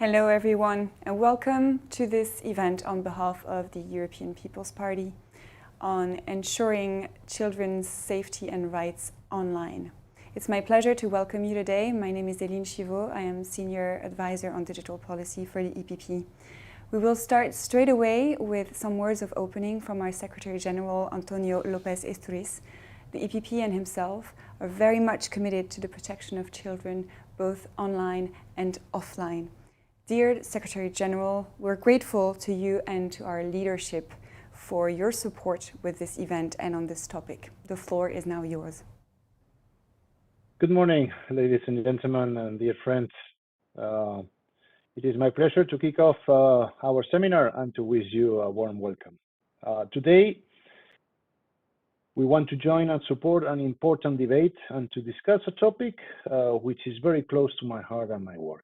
Hello everyone, and welcome to this event on behalf of the European People's Party on ensuring children's safety and rights online. It's my pleasure to welcome you today. My name is Eline Chivot. I am Senior Advisor on Digital Policy for the EPP. We will start straight away with some words of opening from our Secretary General, Antonio Lopez Isturiz. The EPP and himself are very much committed to the protection of children, both online and offline. Dear Secretary General, we're grateful to you and to our leadership for your support with this event and on this topic. The floor is now yours. Good morning, ladies and gentlemen, and dear friends. It is my pleasure to kick off our seminar and to wish you a warm welcome. Today, we want to join and support an important debate and to discuss a topic which is very close to my heart and my work.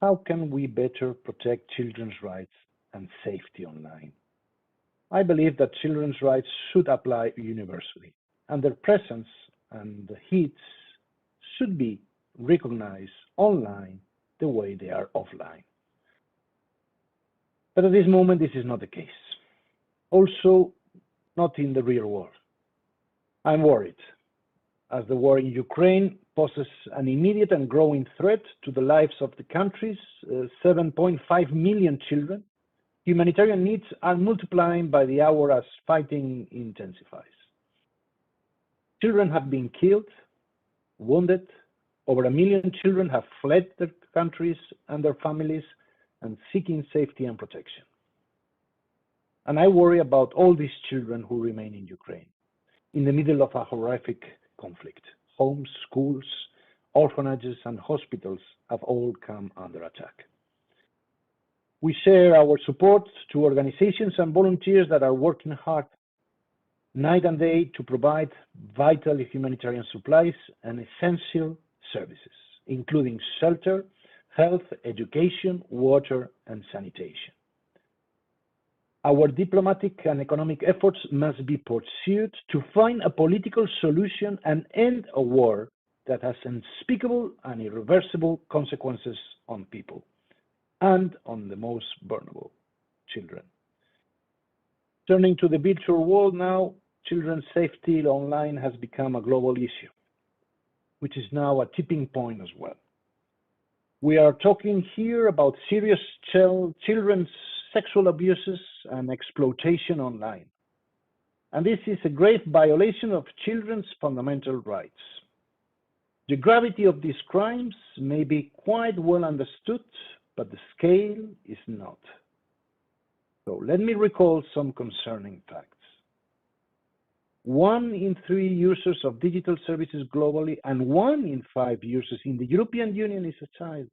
How can we better protect children's rights and safety online? I believe that children's rights should apply universally, and their presence and hits should be recognized online the way they are offline. But at this moment, this is not the case. Also, not in the real world. I'm worried, as the war in Ukraine poses an immediate and growing threat to the lives of the country's 7.5 million children. Humanitarian needs are multiplying by the hour as fighting intensifies. Children have been killed, wounded. Over 1 million children have fled their countries and their families and seeking safety and protection. And I worry about all these children who remain in Ukraine, in the middle of a horrific conflict. Homes, schools, orphanages, and hospitals have all come under attack. We share our support to organizations and volunteers that are working hard night and day to provide vital humanitarian supplies and essential services, including shelter, health, education, water, and sanitation. Our diplomatic and economic efforts must be pursued to find a political solution and end a war that has unspeakable and irreversible consequences on people and on the most vulnerable, children. Turning to the virtual world now, children's safety online has become a global issue, which is now a tipping point as well. We are talking here about serious children's sexual abuses and exploitation online. And this is a grave violation of children's fundamental rights. The gravity of these crimes may be quite well understood, but the scale is not. So let me recall some concerning facts. 1 in 3 users of digital services globally and 1 in 5 users in the European Union is a child.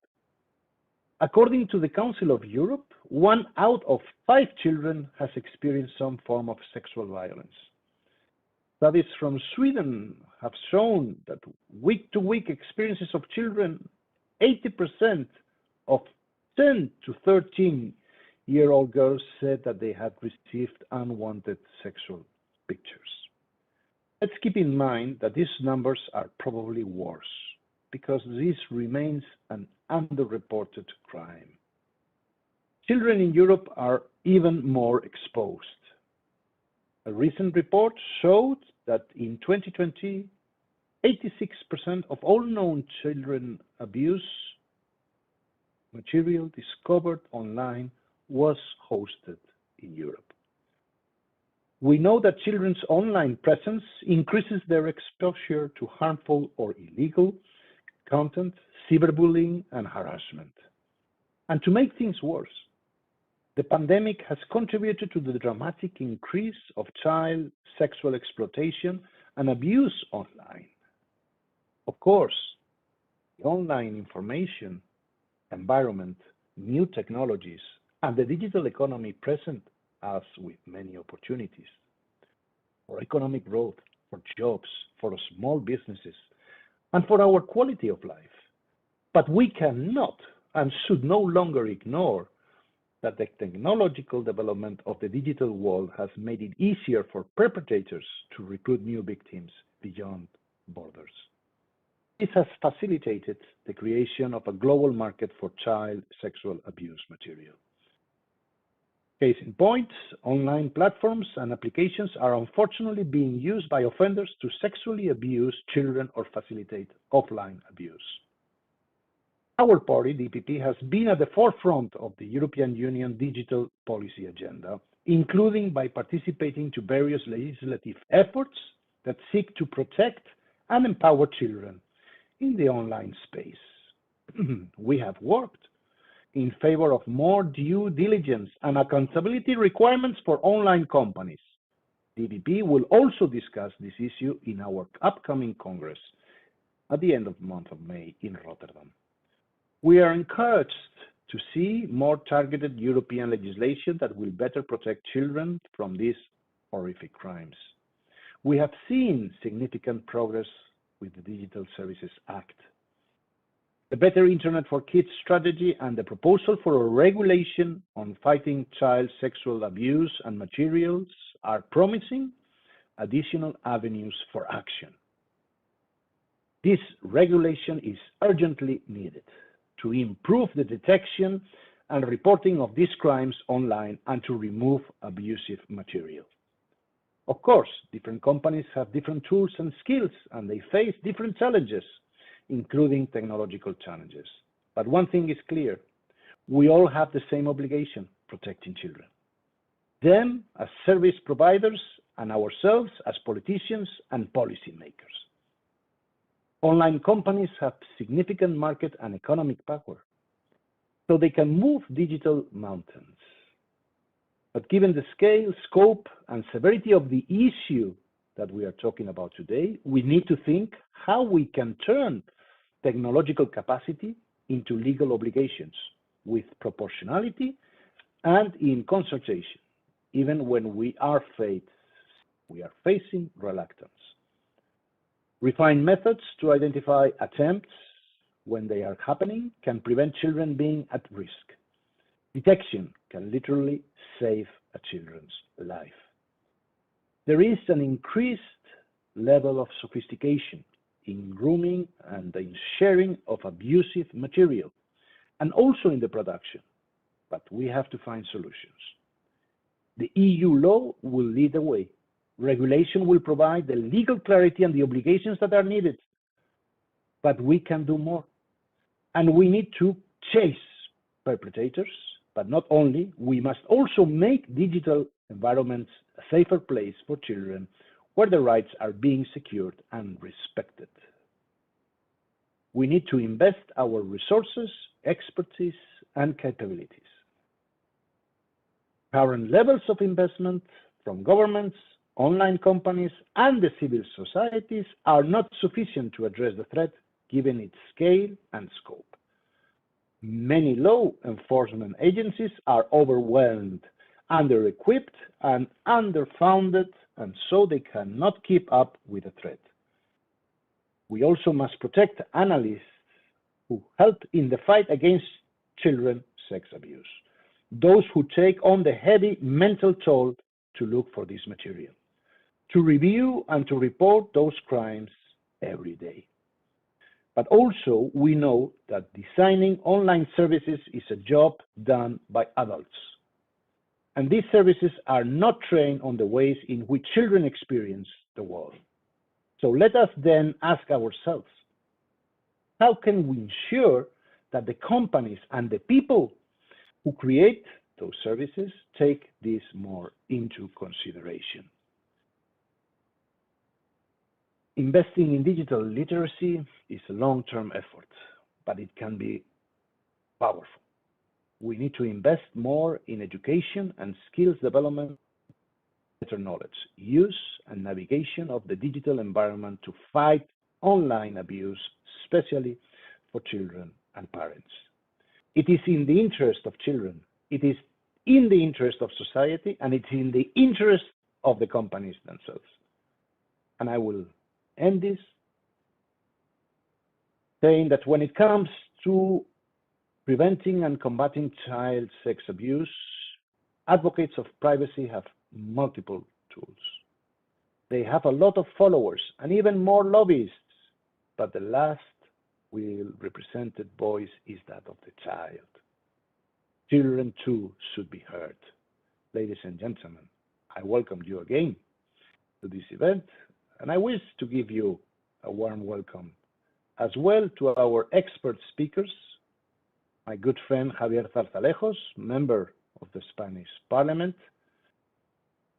According to the Council of Europe, 1 out of 5 children has experienced some form of sexual violence. Studies from Sweden have shown that week-to-week experiences of children, 80% of 10 to 13-year-old girls said that they had received unwanted sexual pictures. Let's keep in mind that these numbers are probably worse, because this remains an underreported crime. Children in Europe are even more exposed. A recent report showed that in 2020, 86% of all known children abuse material discovered online was hosted in Europe. We know that children's online presence increases their exposure to harmful or illegal content, cyberbullying, and harassment. And to make things worse, the pandemic has contributed to the dramatic increase of child sexual exploitation and abuse online. Of course, the online information environment, new technologies, and the digital economy present us with many opportunities for economic growth, for jobs, for small businesses, and for our quality of life. But we cannot and should no longer ignore that the technological development of the digital world has made it easier for perpetrators to recruit new victims beyond borders. This has facilitated the creation of a global market for child sexual abuse material. Case in point, online platforms and applications are unfortunately being used by offenders to sexually abuse children or facilitate offline abuse. Our party, the EPP, has been at the forefront of the European Union digital policy agenda, including by participating to various legislative efforts that seek to protect and empower children in the online space. We have worked in favor of more due diligence and accountability requirements for online companies. The EPP will also discuss this issue in our upcoming Congress at the end of the month of May in Rotterdam. We are encouraged to see more targeted European legislation that will better protect children from these horrific crimes. We have seen significant progress with the Digital Services Act. The Better Internet for Kids strategy and the proposal for a regulation on fighting child sexual abuse and materials are promising additional avenues for action. This regulation is urgently needed to improve the detection and reporting of these crimes online and to remove abusive material. Of course, different companies have different tools and skills, and they face different challenges, including technological challenges. But one thing is clear, we all have the same obligation, protecting children. Them as service providers and ourselves as politicians and policymakers. Online companies have significant market and economic power, so they can move digital mountains. But given the scale, scope, and severity of the issue that we are talking about today, we need to think how we can turn technological capacity into legal obligations with proportionality and in consultation, even when we are facing reluctance. Refined methods to identify attempts when they are happening can prevent children being at risk. Detection can literally save a children's life. There is an increased level of sophistication in grooming and in sharing of abusive material, and also in the production, but we have to find solutions. The EU law will lead the way. Regulation will provide the legal clarity and the obligations that are needed, but we can do more. And we need to chase perpetrators, but not only, we must also make digital environments a safer place for children where their rights are being secured and respected. We need to invest our resources, expertise, and capabilities. Current levels of investment from governments, online companies, and the civil societies are not sufficient to address the threat given its scale and scope. Many law enforcement agencies are overwhelmed, under-equipped, and underfunded, and so they cannot keep up with the threat. We also must protect analysts who help in the fight against children sex abuse, those who take on the heavy mental toll to look for this material, to review and to report those crimes every day. But also, we know that designing online services is a job done by adults. And these services are not trained on the ways in which children experience the world. So let us then ask ourselves, how can we ensure that the companies and the people who create those services take this more into consideration? Investing in digital literacy is a long-term effort, but it can be powerful. We need to invest more in education and skills development, better knowledge, use and navigation of the digital environment to fight online abuse, especially for children and parents. It is in the interest of children, it is in the interest of society, and it's in the interest of the companies themselves. And I will end this saying that when it comes to preventing and combating child sex abuse, advocates of privacy have multiple tools. They have a lot of followers and even more lobbyists but the last will represented voice is that of the child. Children too should be heard. Ladies and gentlemen, I welcome you again to this event, and I wish to give you a warm welcome as well to our expert speakers, my good friend Javier Zarzalejos, member of the Spanish Parliament,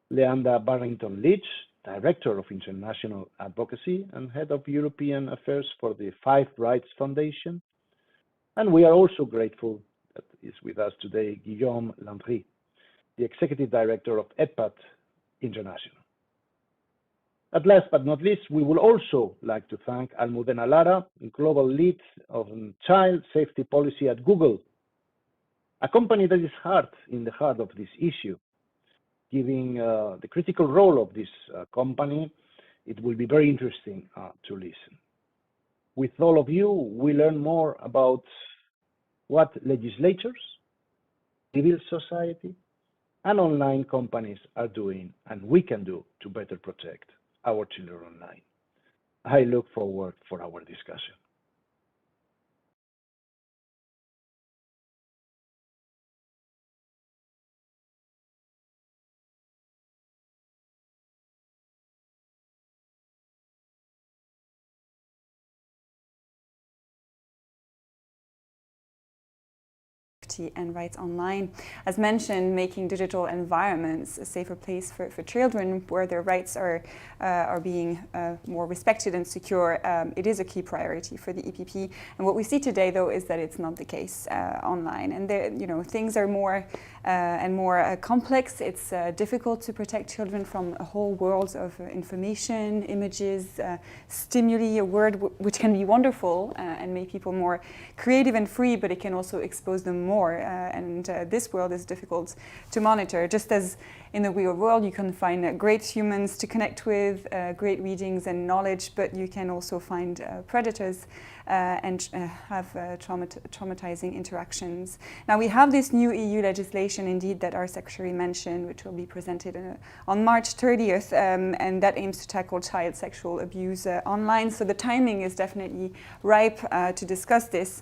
Leonda Barrington Leach, Director of International Advocacy and Head of European Affairs for the Five Rights Foundation. And we are also grateful that is with us today Guillaume Landry, the Executive Director of EDPAT International. At last but not least, we would also like to thank Almudena Lara, Global Lead of Child Safety Policy at Google, a company that is in the heart of this issue. Given the critical role of this company, it will be very interesting to listen. With all of you, we learn more about what legislators, civil society, and online companies are doing and we can do to better protect our children online. I look forward for our discussion. And rights online. As mentioned, making digital environments a safer place for children where their rights are being more respected and secure, it is a key priority for the EPP. And what we see today, though, is that it's not the case online. And things are more and more complex. It's difficult to protect children from a whole world of information, images, stimuli, a word which can be wonderful and make people more creative and free, but it can also expose them more. And this world is difficult to monitor. Just as in the real world, you can find great humans to connect with, great readings and knowledge, but you can also find predators and have traumatizing interactions. Now we have this new EU legislation indeed that our secretary mentioned, which will be presented on March 30th, and that aims to tackle child sexual abuse online. So the timing is definitely ripe to discuss this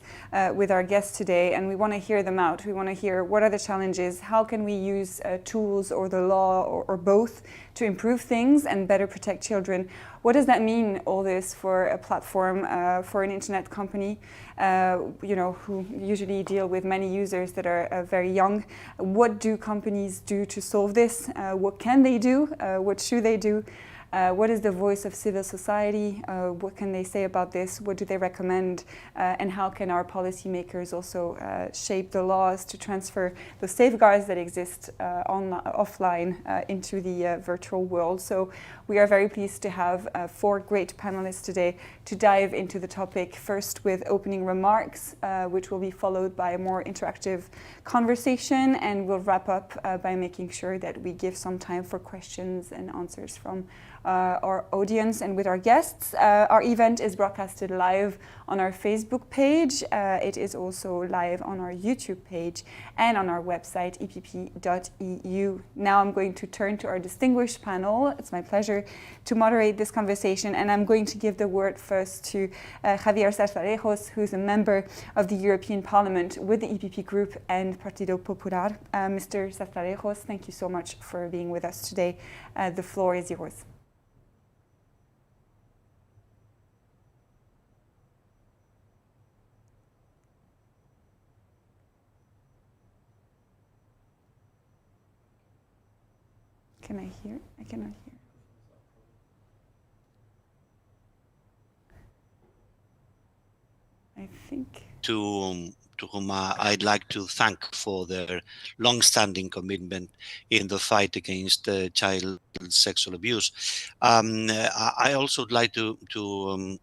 with our guests today, and we want to hear them out. We want to hear what are the challenges, how can we use tools or the law or both to improve things and better protect children. What does that mean, all this, for a platform, for an internet company, who usually deal with many users that are very young? What do companies do to solve this? What can they do? What should they do? What is the voice of civil society? What can they say about this? What do they recommend? And how can our policymakers also shape the laws to transfer the safeguards that exist offline into the virtual world? So we are very pleased to have 4 great panelists today to dive into the topic, first with opening remarks, which will be followed by a more interactive conversation, and we'll wrap up by making sure that we give some time for questions and answers from our audience and with our guests. Our event is broadcasted live on our Facebook page. It is also live on our YouTube page and on our website, epp.eu. Now I'm going to turn to our distinguished panel. It's my pleasure to moderate this conversation, and I'm going to give the word first to Javier Zarzalejos, who's a member of the European Parliament with the EPP Group and Partido Popular. Mr. Zarzalejos, thank you so much for being with us today. The floor is yours. Can I hear? I cannot hear. I think. To whom I'd like to thank for their long-standing commitment in the fight against child sexual abuse. I also would like to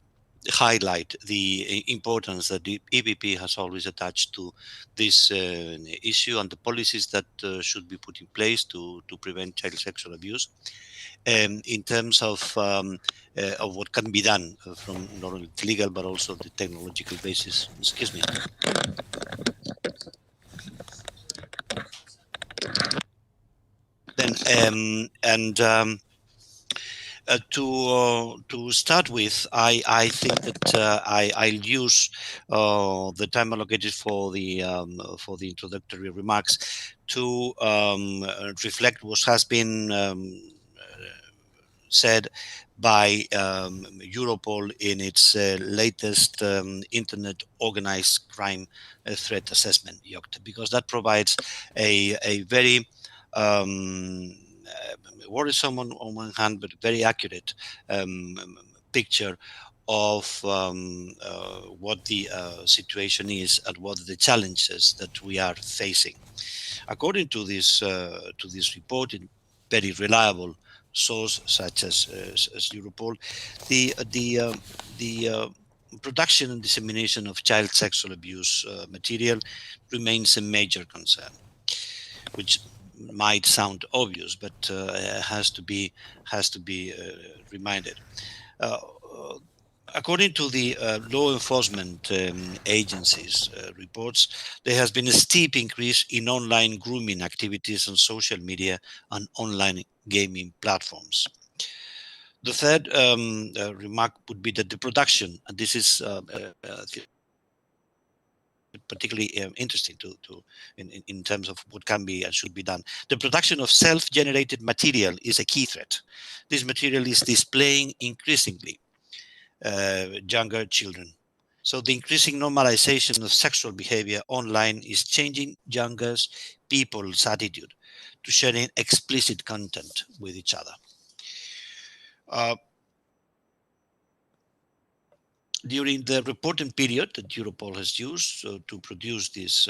highlight the importance that the EPP has always attached to this issue and the policies that should be put in place to prevent child sexual abuse. In terms of what can be done from not only the legal but also the technological basis. Excuse me. Then To start with, I think that I'll use the time allocated for the introductory remarks to reflect what has been said by Europol in its latest Internet Organized Crime Threat Assessment, YOCT, because that provides a very worrisome on one hand, but very accurate picture of what the situation is and what are the challenges that we are facing. According to this report, in very reliable source such as Europol, the production and dissemination of child sexual abuse material remains a major concern, which might sound obvious, but has to be reminded. According to the law enforcement agencies' reports, there has been a steep increase in online grooming activities on social media and online gaming platforms. The third remark would be that the production, and this is particularly interesting in terms of what can be and should be done. The production of self-generated material is a key threat. This material is displaying increasingly younger children. So the increasing normalization of sexual behavior online is changing younger people's attitude to sharing explicit content with each other. During the reporting period that Europol has used to produce this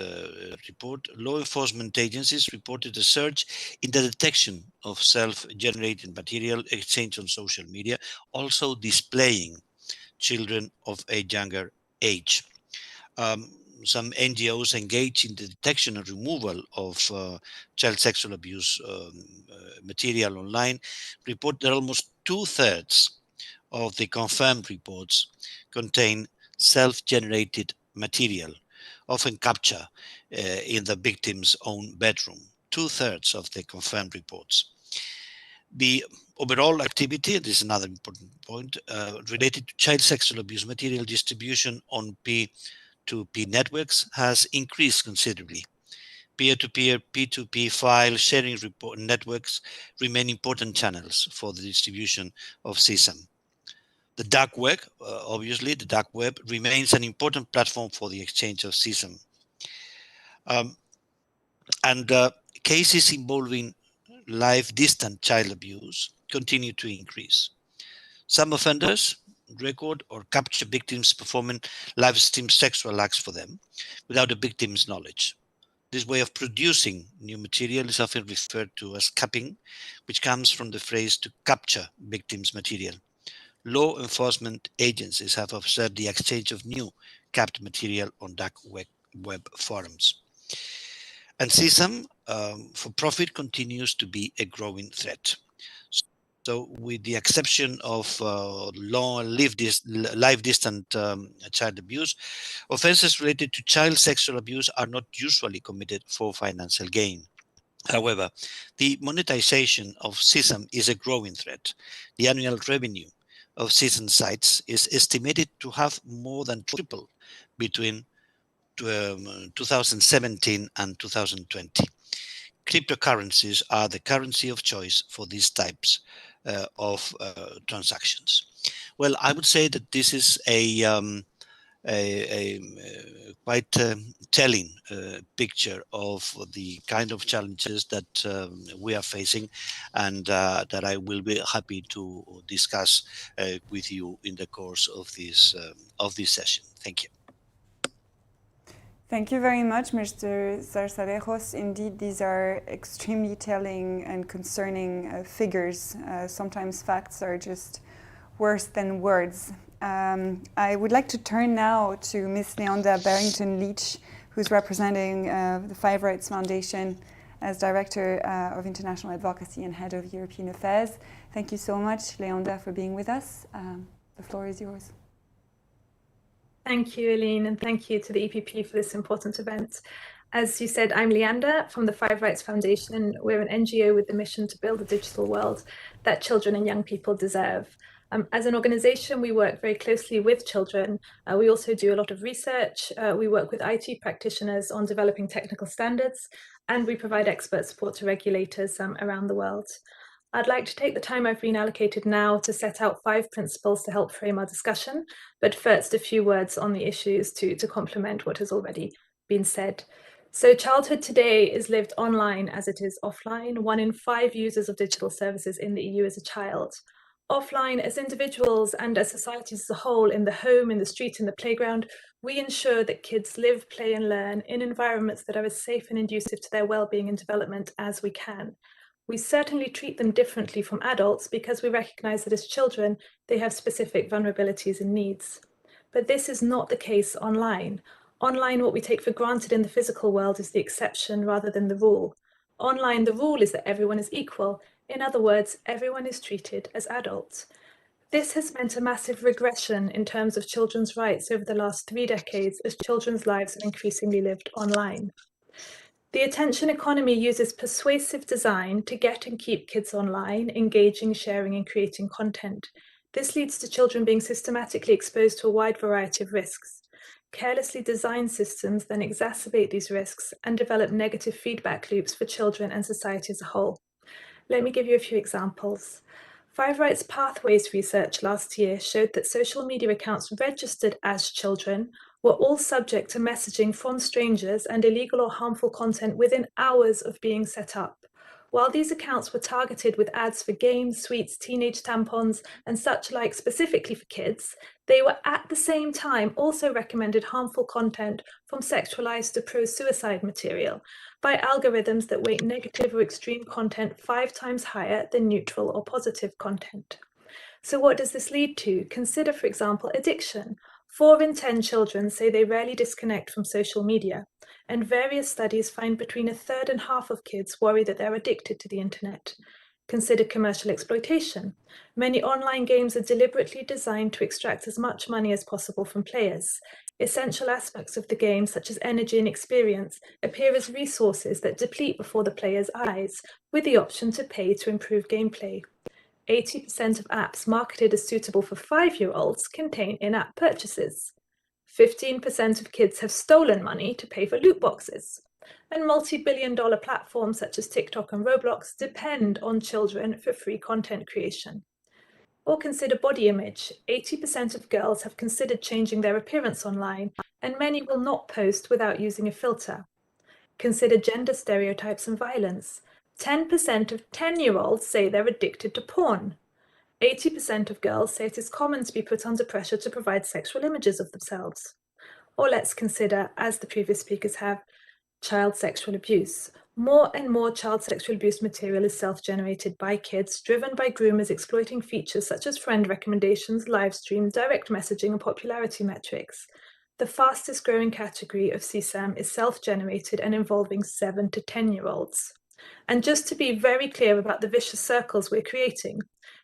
report, law enforcement agencies reported a surge in the detection of self-generated material exchanged on social media, also displaying children of a younger age. Some NGOs engaged in the detection and removal of child sexual abuse material online report that almost 2/3 of the confirmed reports contain self-generated material, often captured in the victim's own bedroom. 2/3 of the confirmed reports. The overall activity, this is another important point, related to child sexual abuse material distribution on P2P networks has increased considerably. Peer-to-peer, P2P file sharing report networks remain important channels for the distribution of CSAM. The dark web, obviously, the dark web remains an important platform for the exchange of CSAM. Cases involving live distant child abuse continue to increase. Some offenders record or capture victims performing live stream sexual acts for them without the victim's knowledge. This way of producing new material is often referred to as capping, which comes from the phrase to capture victims' material. Law enforcement agencies have observed the exchange of new capped material on dark web forums. And CSAM for profit continues to be a growing threat. So with the exception of live distant child abuse, offenses related to child sexual abuse are not usually committed for financial gain. However, the monetization of CSAM is a growing threat. The annual revenue of CSAM sites is estimated to have more than tripled between 2017 and 2020. Cryptocurrencies are the currency of choice for these types of transactions. Well, I would say that this is a quite telling picture of the kind of challenges that we are facing, and that I will be happy to discuss with you in the course of this session. Thank you. Thank you very much, Mr. Zarzalejos. Indeed, these are extremely telling and concerning figures. Sometimes facts are just worse than words. I would like to turn now to Ms. Leonda Barrington Leach, who's representing the Five Rights Foundation as Director of International Advocacy and Head of European Affairs. Thank you so much, Leonda, for being with us. The floor is yours. Thank you, Eileen, and thank you to the EPP for this important event. As you said, I'm Leander from the Five Rights Foundation. We're an NGO with the mission to build a digital world that children and young people deserve. As an organization, we work very closely with children. We also do a lot of research. We work with IT practitioners on developing technical standards, and we provide expert support to regulators around the world. I'd like to take the time I've been allocated now to set out 5 principles to help frame our discussion, but first a few words on the issues to complement what has already been said. So childhood today is lived online as it is offline. 1 in 5 users of digital services in the EU is a child. Offline, as individuals and as societies as a whole, in the home, in the street, in the playground, we ensure that kids live, play and learn in environments that are as safe and conducive to their well-being and development as we can. We certainly treat them differently from adults because we recognise that as children, they have specific vulnerabilities and needs. But this is not the case online. Online, what we take for granted in the physical world is the exception rather than the rule. Online, the rule is that everyone is equal. In other words, everyone is treated as adults. This has meant a massive regression in terms of children's rights over the last 3 decades as children's lives are increasingly lived online. The attention economy uses persuasive design to get and keep kids online, engaging, sharing, and creating content. This leads to children being systematically exposed to a wide variety of risks. Carelessly designed systems then exacerbate these risks and develop negative feedback loops for children and society as a whole. Let me give you a few examples. Five Rights Pathways research last year showed that social media accounts registered as children were all subject to messaging from strangers and illegal or harmful content within hours of being set up. While these accounts were targeted with ads for games, sweets, teenage tampons, and such like specifically for kids, they were at the same time also recommended harmful content from sexualized to pro-suicide material by algorithms that weight negative or extreme content 5 times higher than neutral or positive content. So what does this lead to? Consider, for example, addiction. 4 in 10 children say they rarely disconnect from social media, and various studies find between 1/3 and half of kids worry that they're addicted to the internet. Consider commercial exploitation. Many online games are deliberately designed to extract as much money as possible from players. Essential aspects of the game, such as energy and experience, appear as resources that deplete before the player's eyes, with the option to pay to improve gameplay. 80% of apps marketed as suitable for 5-year-olds contain in-app purchases. 15% of kids have stolen money to pay for loot boxes. And multi-billion-dollar platforms such as TikTok and Roblox depend on children for free content creation. Or consider body image. 80% of girls have considered changing their appearance online, and many will not post without using a filter. Consider gender stereotypes and violence. 10% of 10-year-olds say they're addicted to porn. 80% of girls say it is common to be put under pressure to provide sexual images of themselves. Or let's consider, as the previous speakers have, child sexual abuse. More and more child sexual abuse material is self-generated by kids, driven by groomers exploiting features such as friend recommendations, live stream, direct messaging, and popularity metrics. The fastest growing category of CSAM is self-generated and involving 7 to 10-year-olds. And just to be very clear about the vicious circles we're creating,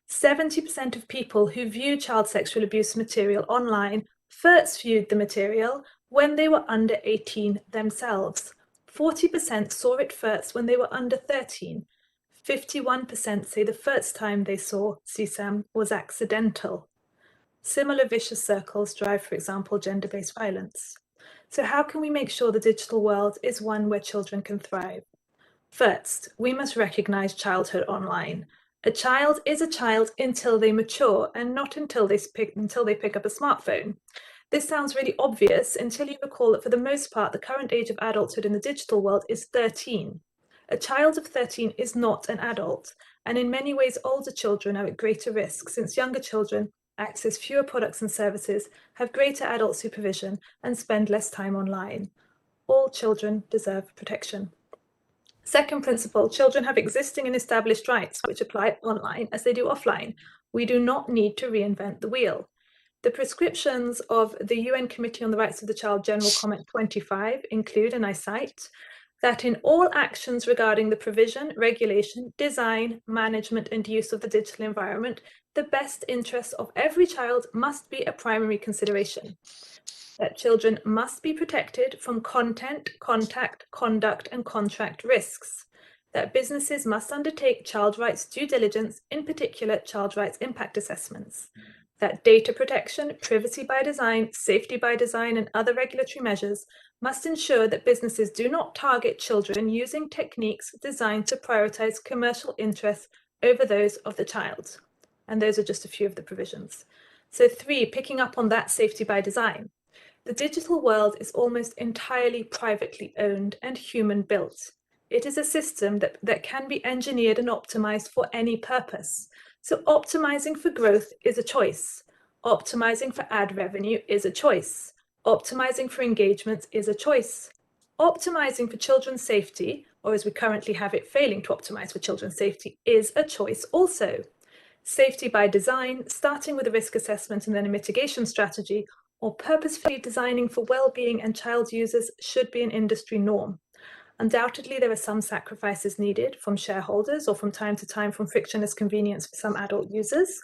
70% of people who view child sexual abuse material online first viewed the material when they were under 18 themselves. 40% saw it first when they were under 13. 51% say the first time they saw CSAM was accidental. Similar vicious circles drive, for example, gender-based violence. So how can we make sure the digital world is one where children can thrive? First, we must recognize childhood online. A child is a child until they mature and not until they pick up a smartphone. This sounds really obvious until you recall that for the most part, the current age of adulthood in the digital world is 13. A child of 13 is not an adult, and in many ways, older children are at greater risk since younger children access fewer products and services, have greater adult supervision, and spend less time online. All children deserve protection. Second principle, children have existing and established rights which apply online as they do offline. We do not need to reinvent the wheel. The prescriptions of the UN Committee on the Rights of the Child General Comment 25 include, and I cite, that in all actions regarding the provision, regulation, design, management, and use of the digital environment, the best interests of every child must be a primary consideration. that children must be protected from content, contact, conduct, and contract risks, that businesses must undertake child rights due diligence, in particular child rights impact assessments, that data protection, privacy by design, safety by design, and other regulatory measures must ensure that businesses do not target children using techniques designed to prioritize commercial interests over those of the child. And those are just a few of the provisions. So 3, picking up on that safety by design. The digital world is almost entirely privately owned and human built. It is a system that can be engineered and optimized for any purpose. So optimizing for growth is a choice. Optimizing for ad revenue is a choice. Optimizing for engagement is a choice. Optimizing for children's safety, or as we currently have it, failing to optimize for children's safety, is a choice also. Safety by design, starting with a risk assessment and then a mitigation strategy, or purposefully designing for well-being and child users should be an industry norm. Undoubtedly, there are some sacrifices needed from shareholders or from time to time from frictionless convenience for some adult users.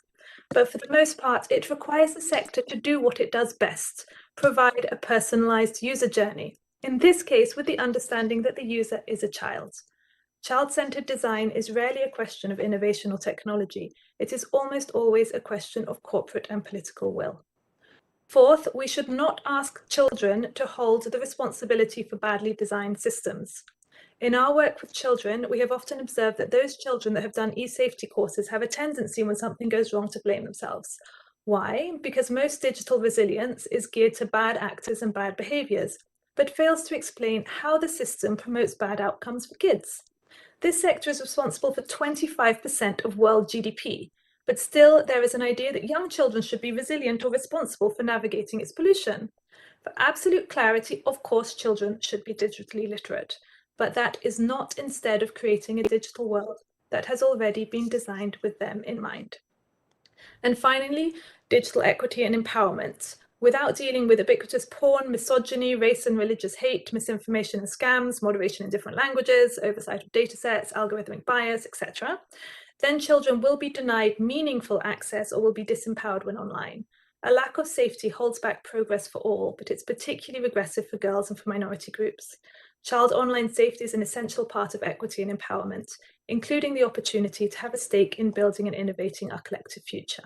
But for the most part, it requires the sector to do what it does best, provide a personalized user journey, in this case with the understanding that the user is a child. Child-centered design is rarely a question of innovation or technology. It is almost always a question of corporate and political will. Fourth, we should not ask children to hold the responsibility for badly designed systems. In our work with children, we have often observed that those children that have done e-safety courses have a tendency when something goes wrong to blame themselves. Why? Because most digital resilience is geared to bad actors and bad behaviors, but fails to explain how the system promotes bad outcomes for kids. This sector is responsible for 25% of world GDP, but still there is an idea that young children should be resilient or responsible for navigating its pollution. For absolute clarity, of course, children should be digitally literate, but that is not instead of creating a digital world that has already been designed with them in mind. And finally, digital equity and empowerment. Without dealing with ubiquitous porn, misogyny, race and religious hate, misinformation and scams, moderation in different languages, oversight of datasets, algorithmic bias, etc., then children will be denied meaningful access or will be disempowered when online. A lack of safety holds back progress for all, but it's particularly regressive for girls and for minority groups. Child online safety is an essential part of equity and empowerment, including the opportunity to have a stake in building and innovating our collective future.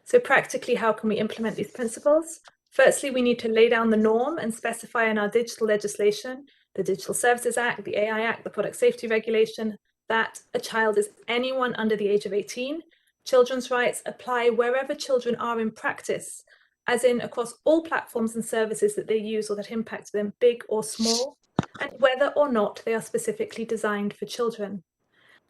So practically, how can we implement these principles? Firstly, we need to lay down the norm and specify in our digital legislation, the Digital Services Act, the AI Act, the Product Safety Regulation, that a child is anyone under the age of 18. Children's rights apply wherever children are in practice, as in across all platforms and services that they use or that impact them, big or small, and whether or not they are specifically designed for children.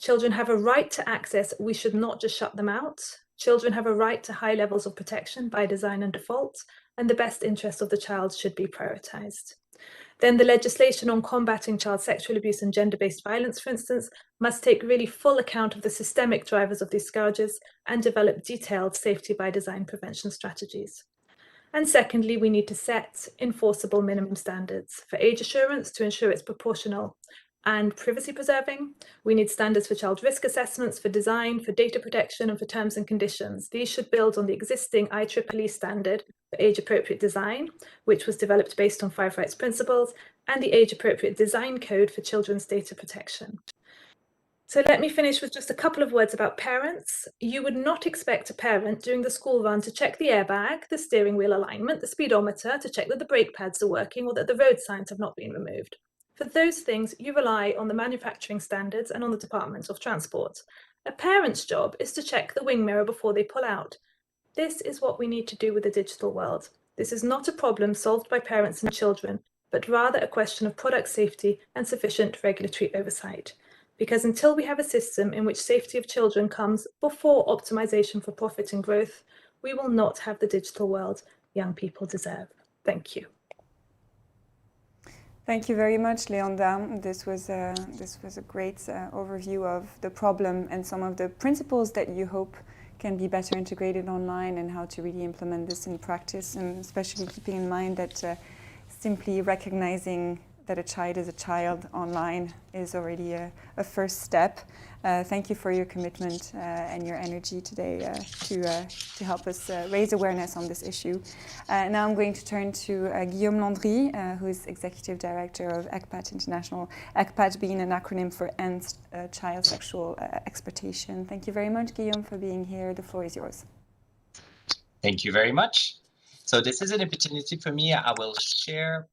Children have a right to access. We should not just shut them out. Children have a right to high levels of protection by design and default, and the best interest of the child should be prioritized. Then the legislation on combating child sexual abuse and gender-based violence, for instance, must take really full account of the systemic drivers of these scourges and develop detailed safety by design prevention strategies. And secondly, we need to set enforceable minimum standards for age assurance to ensure it's proportional and privacy preserving. We need standards for child risk assessments, for design, for data protection, and for terms and conditions. These should build on the existing IEEE standard for age-appropriate design, which was developed based on 5 rights principles, and the age-appropriate design code for children's data protection. So let me finish with just a couple of words about parents. You would not expect a parent during the school run to check the airbag, the steering wheel alignment, the speedometer, to check that the brake pads are working or that the road signs have not been removed. For those things, you rely on the manufacturing standards and on the Department of Transport. A parent's job is to check the wing mirror before they pull out. This is what we need to do with the digital world. This is not a problem solved by parents and children, but rather a question of product safety and sufficient regulatory oversight. Because until we have a system in which safety of children comes before optimization for profit and growth, we will not have the digital world young people deserve. Thank you. Thank you very much, Leonda. This was a great overview of the problem and some of the principles that you hope can be better integrated online and how to really implement this in practice, and especially keeping in mind that simply recognizing that a child is a child online is already a first step. Thank you for your commitment and your energy today to help us raise awareness on this issue. Now I'm going to turn to Guillaume Landry, who is Executive Director of ECPAT International, ECPAT being an acronym for End Child Sexual Exploitation. Thank you very much, Guillaume, for being here. The floor is yours. Thank you very much. So this is an opportunity for me. I will share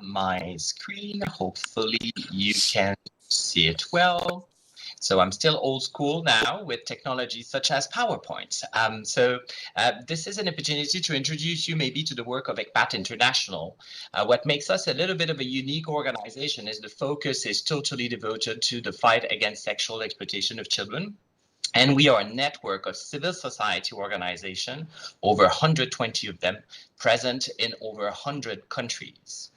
my screen. Hopefully you can see it well. So I'm still old school now with technologies such as PowerPoint. This is an opportunity to introduce you maybe to the work of ECPAT International. What makes us a little bit of a unique organization is the focus is totally devoted to the fight against sexual exploitation of children. And we are a network of civil society organizations, over 120 of them, present in over 100 countries.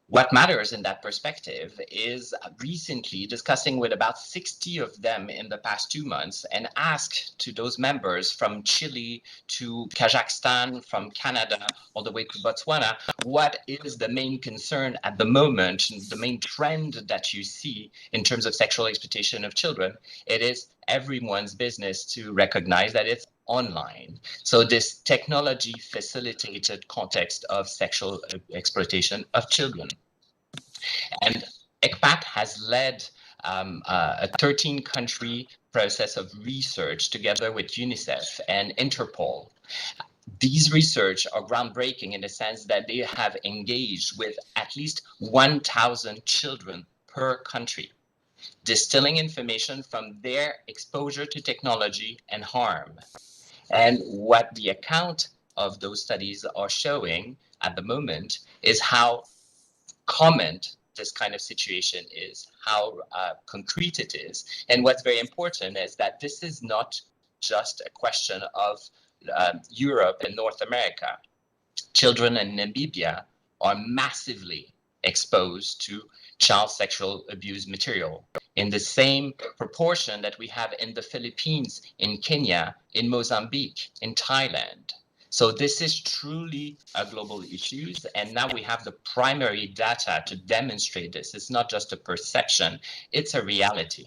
What matters in that perspective is recently discussing with about 60 of them in the past 2 months and asked to those members from Chile to Kazakhstan, from Canada, all the way to Botswana, what is the main concern at the moment, the main trend that you see in terms of sexual exploitation of children? It is everyone's business to recognize that it's online. So this technology facilitated context of sexual exploitation of children. And ECPAT has led a 13-country process of research together with UNICEF and Interpol. These research are groundbreaking in the sense that they have engaged with at least 1,000 children per country, distilling information from their exposure to technology and harm. And what the account of those studies are showing at the moment is how common this kind of situation is, how concrete it is. And what's very important is that this is not just a question of Europe and North America. Children in Namibia are massively exposed to child sexual abuse material in the same proportion that we have in the Philippines, in Kenya, in Mozambique, in Thailand. So this is truly a global issue, and now we have the primary data to demonstrate this. It's not just a perception, it's a reality.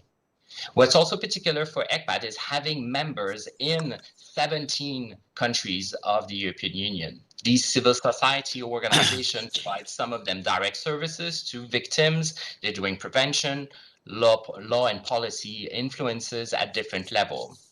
What's also particular for ECPAT is having members in 17 countries of the European Union. These civil society organizations provide some of them direct services to victims. They're doing prevention, law and policy influences at different levels.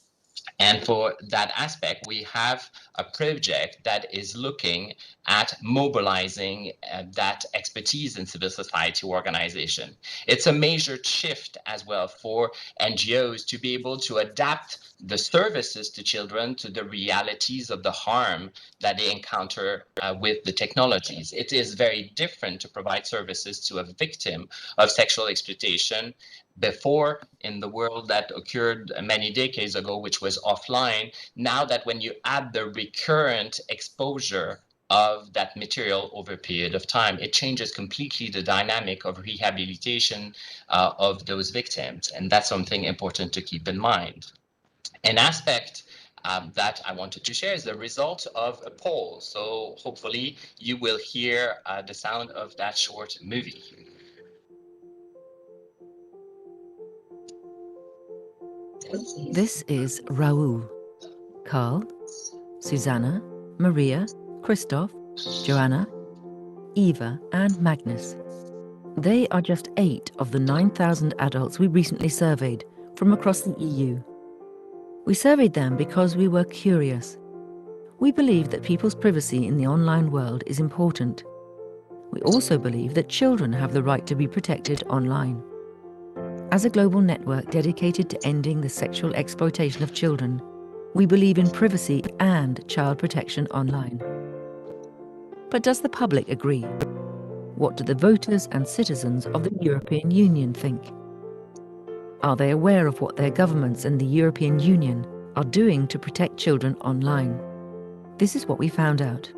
And for that aspect, we have a project that is looking at mobilizing that expertise in civil society organization. It's a major shift as well for NGOs to be able to adapt the services to children to the realities of the harm that they encounter with the technologies. It is very different to provide services to a victim of sexual exploitation before in the world that occurred many decades ago, which was offline. Now that when you add the recurrent exposure of that material over a period of time, it changes completely the dynamic of rehabilitation of those victims. And that's something important to keep in mind. An aspect that I wanted to share is the result of a poll. So hopefully you will hear the sound of that short movie. This is Raoul, Carl, Susanna, Maria, Christoph, Joanna, Eva, and Magnus. They are just 8 of the 9,000 adults we recently surveyed from across the EU. We surveyed them because we were curious. We believe that people's privacy in the online world is important. We also believe that children have the right to be protected online. As a global network dedicated to ending the sexual exploitation of children, we believe in privacy and child protection online. But does the public agree? What do the voters and citizens of the European Union think? Are they aware of what their governments and the European Union are doing to protect children online? This is what we found out.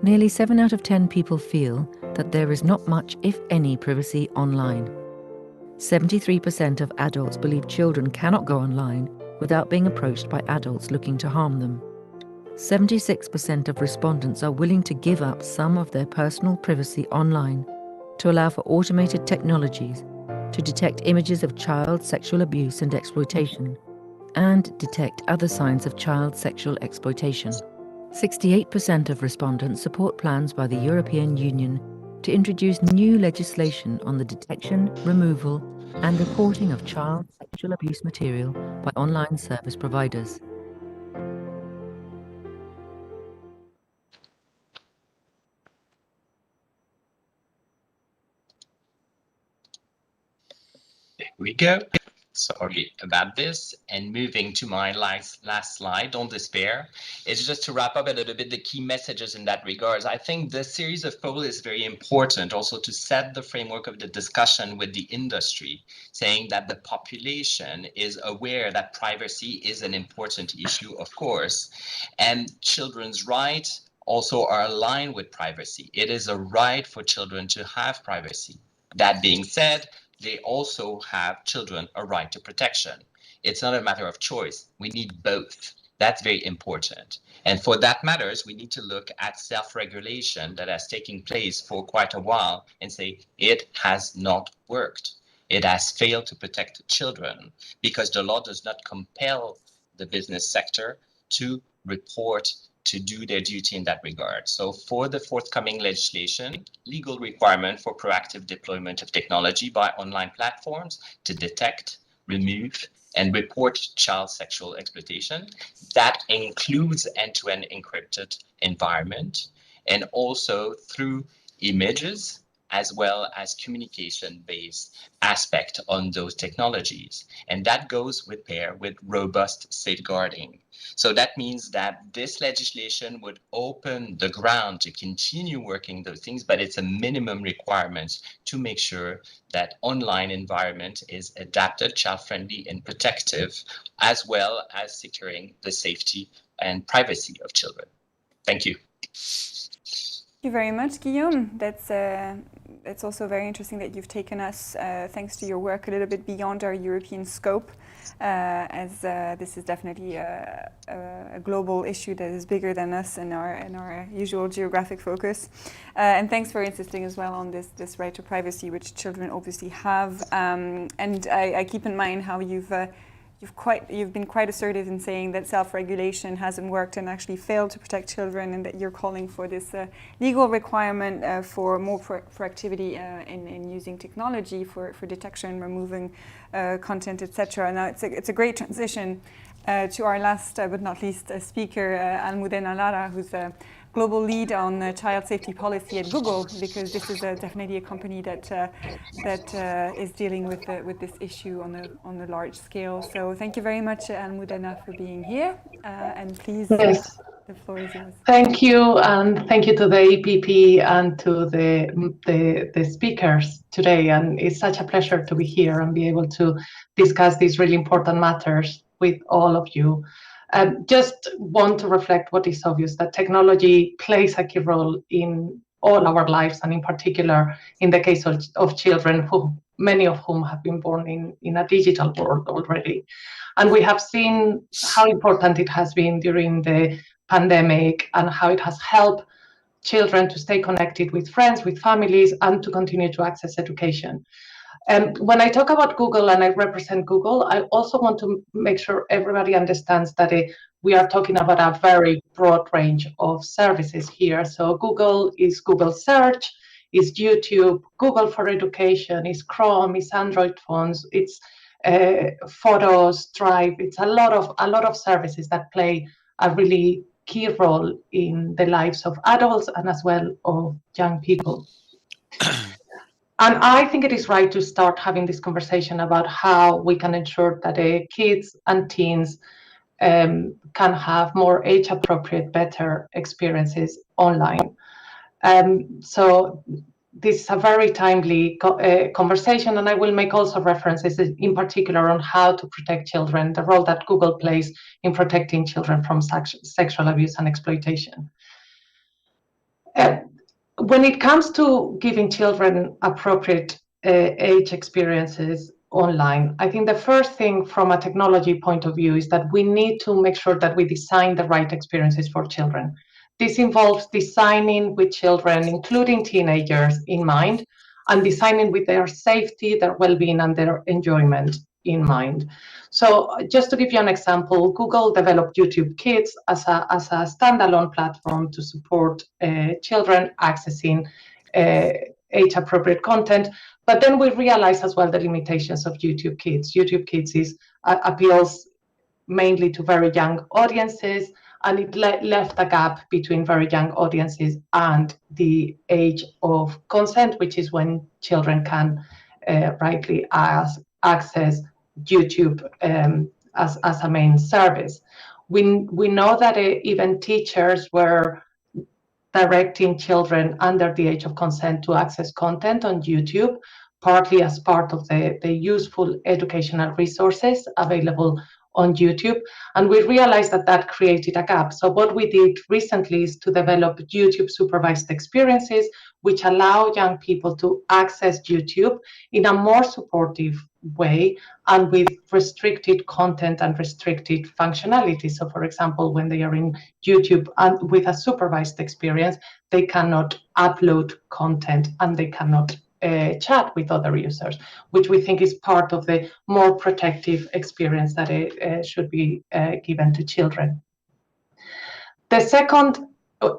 Nearly 7 out of 10 people feel that there is not much, if any, privacy online. 73% of adults believe children cannot go online without being approached by adults looking to harm them. 76% of respondents are willing to give up some of their personal privacy online to allow for automated technologies to detect images of child sexual abuse and exploitation, and detect other signs of child sexual exploitation. 68% of respondents support plans by the European Union to introduce new legislation on the detection, removal, and reporting of child sexual abuse material by online service providers. There we go. Sorry about this. And moving to my last slide, don't despair. It's just to wrap up a little bit the key messages in that regards. I think this series of polls is very important also to set the framework of the discussion with the industry, saying that the population is aware that privacy is an important issue, of course, and children's rights also are aligned with privacy. It is a right for children to have privacy. That being said, they also have children a right to protection. It's not a matter of choice. We need both. That's very important. And for that matters, we need to look at self-regulation that has taken place for quite a while and say it has not worked. It has failed to protect children because the law does not compel the business sector to report, to do their duty in that regard. So for the forthcoming legislation, legal requirement for proactive deployment of technology by online platforms to detect, remove, and report child sexual exploitation. That includes end-to-end encrypted environment, and also through images, as well as communication-based aspect on those technologies. And that goes with pair with robust safeguarding. So that means that this legislation would open the ground to continue working those things, but it's a minimum requirement to make sure that online environment is adapted, child-friendly, and protective, as well as securing the safety and privacy of children. Thank you. Thank you very much, Guillaume. That's also very interesting that you've taken us, thanks to your work, a little bit beyond our European scope, as this is definitely a global issue that is bigger than us in our usual geographic focus. And thanks for insisting as well on this right to privacy, which children obviously have. And I keep in mind how you've been quite assertive in saying that self-regulation hasn't worked and actually failed to protect children, and that you're calling for this legal requirement for more proactivity in using technology for detection, removing content, etc. Now it's a great transition to our last but not least speaker, Almudena Lara, who's a global lead on child safety policy at Google, because this is definitely a company that is dealing with this issue on a large scale. So thank you very much, Almudena, for being here, and please, yes, the floor is yours. Thank you, and thank you to the EPP and to the speakers today. And it's such a pleasure to be here and be able to discuss these really important matters with all of you. Just want to reflect what is obvious, that technology plays a key role in all our lives, and in particular in the case of children, who many of whom have been born in a digital world already. And we have seen how important it has been during the pandemic, and how it has helped children to stay connected with friends, with families, and to continue to access education. When I talk about Google and I represent Google, I also want to make sure everybody understands that we are talking about a very broad range of services here. So Google is Google Search, is YouTube, Google for Education, is Chrome, is Android phones, it's Photos, Drive. It's a lot of services that play a really key role in the lives of adults and as well of young people. And I think it is right to start having this conversation about how we can ensure that kids and teens can have more age-appropriate, better experiences online. So this is a very timely conversation, and I will make also references in particular on how to protect children, the role that Google plays in protecting children from sexual abuse and exploitation. When it comes to giving children appropriate age experiences online, I think the first thing from a technology point of view is that we need to make sure that we design the right experiences for children. This involves designing with children, including teenagers, in mind, and designing with their safety, their well-being, and their enjoyment in mind. So just to give you an example, Google developed YouTube Kids as a standalone platform to support children accessing age-appropriate content. But then we realized as well the limitations of YouTube Kids. YouTube Kids appeals mainly to very young audiences, and it left a gap between very young audiences and the age of consent, which is when children can rightly access YouTube as a main service. We know that even teachers were directing children under the age of consent to access content on YouTube, partly as part of the useful educational resources available on YouTube, and we realized that created a gap. So what we did recently is to develop YouTube supervised experiences, which allow young people to access YouTube in a more supportive way and with restricted content and restricted functionality. So for example, when they are in YouTube and with a supervised experience, they cannot upload content and they cannot chat with other users, which we think is part of the more protective experience that should be given to children. The second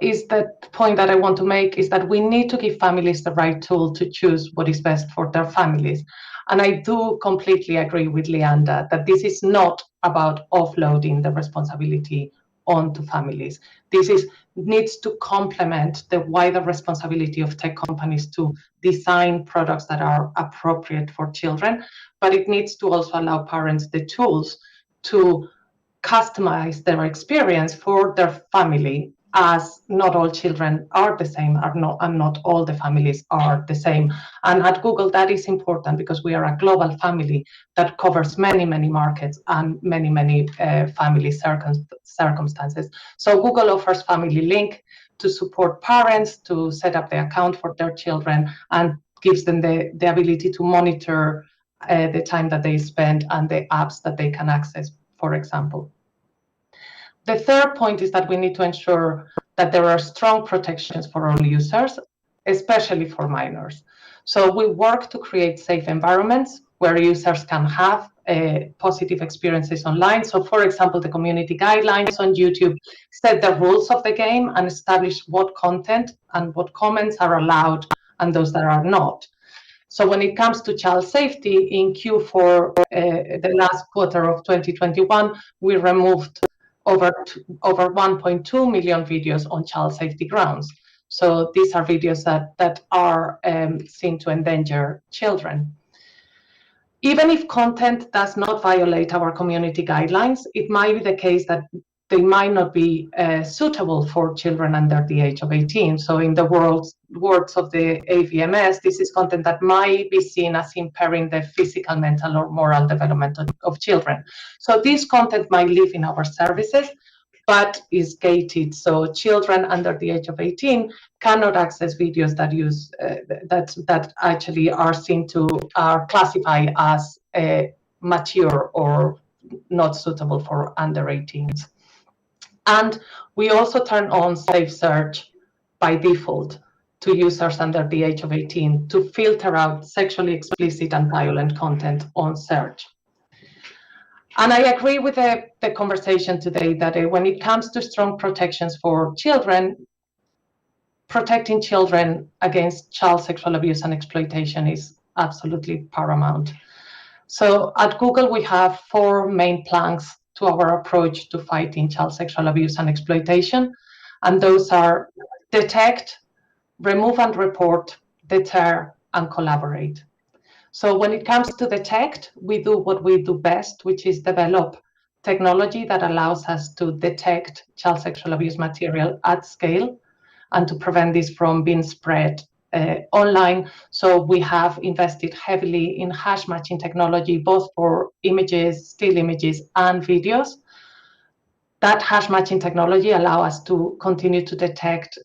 is the point that I want to make is that we need to give families the right tool to choose what is best for their families. And I do completely agree with Leander that this is not about offloading the responsibility onto families. This needs to complement the wider responsibility of tech companies to design products that are appropriate for children, but it needs to also allow parents the tools to customize their experience for their family, as not all children are the same, and not all the families are the same. And at Google, that is important because we are a global family that covers many, many markets and many, many family circumstances. So Google offers Family Link to support parents to set up the account for their children and gives them the ability to monitor the time that they spend and the apps that they can access, for example. The third point is that we need to ensure that there are strong protections for all users, especially for minors. So we work to create safe environments where users can have positive experiences online. So for example, the community guidelines on YouTube set the rules of the game and establish what content and what comments are allowed and those that are not. So when it comes to child safety, in Q4, the last quarter of 2021, we removed over 1.2 million videos on child safety grounds. So these are videos that are seen to endanger children. Even if content does not violate our community guidelines, it might be the case that they might not be suitable for children under the age of 18. So in the words of the AVMS, this is content that might be seen as impairing the physical, mental, or moral development of children. So this content might live in our services, but is gated. So children under the age of 18 cannot access videos that use that actually are seen to classify as mature or not suitable for under 18s. And we also turn on safe search by default to users under the age of 18 to filter out sexually explicit and violent content on search. And I agree with the conversation today that when it comes to strong protections for children, protecting children against child sexual abuse and exploitation is absolutely paramount. So at Google, we have 4 main planks to our approach to fighting child sexual abuse and exploitation. And those are detect, remove and report, deter, and collaborate. So when it comes to detect, we do what we do best, which is develop technology that allows us to detect child sexual abuse material at scale and to prevent this from being spread online. So we have invested heavily in hash matching technology, both for images, still images, and videos. That hash matching technology allows us to continue to detect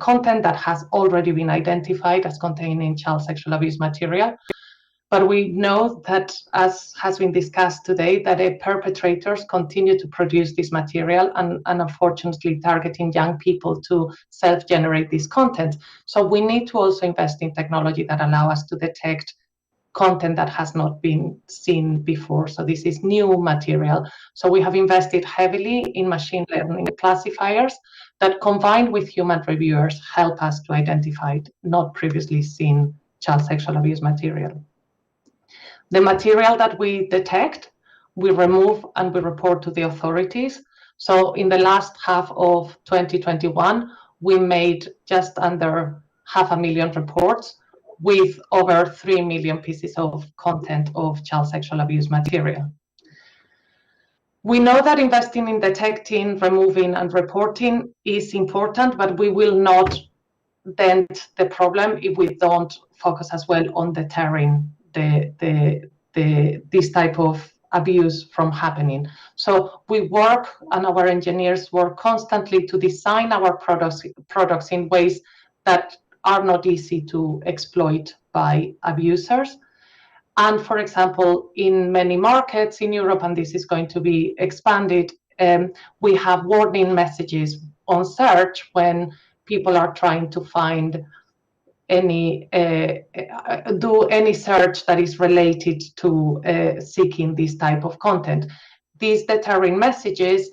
content that has already been identified as containing child sexual abuse material. But we know that, as has been discussed today, that perpetrators continue to produce this material and unfortunately targeting young people to self-generate this content. So we need to also invest in technology that allow us to detect content that has not been seen before. So this is new material. So we have invested heavily in machine learning classifiers that, combined with human reviewers, help us to identify not previously seen child sexual abuse material. The material that we detect, we remove and we report to the authorities. So in the last half of 2021, we made just under 500,000 reports with over 3 million pieces of content of child sexual abuse material. We know that investing in detecting, removing, and reporting is important, but we will not dent the problem if we don't focus as well on deterring this type of abuse from happening. So we work, and our engineers work constantly to design our products in ways that are not easy to exploit by abusers. And for example, in many markets in Europe, and this is going to be expanded, we have warning messages on search when people are trying to find do any search that is related to seeking this type of content. These deterring messages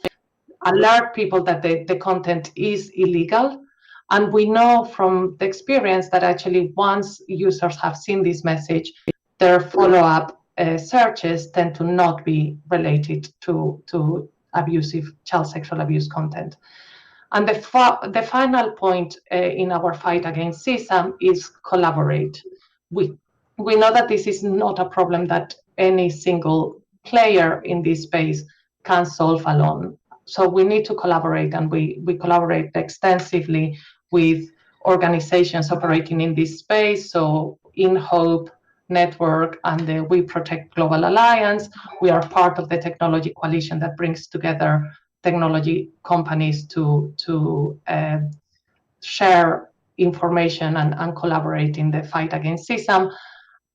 alert people that the content is illegal. And we know from the experience that actually once users have seen this message, their follow-up searches tend to not be related to abusive child sexual abuse content. And the final point in our fight against CSAM is collaborate. We know that this is not a problem that any single player in this space can solve alone. So we need to collaborate, and we collaborate extensively with organizations operating in this space. So in Hope Network and the We Protect Global Alliance, we are part of the technology coalition that brings together technology companies to share information and collaborate in the fight against CSAM.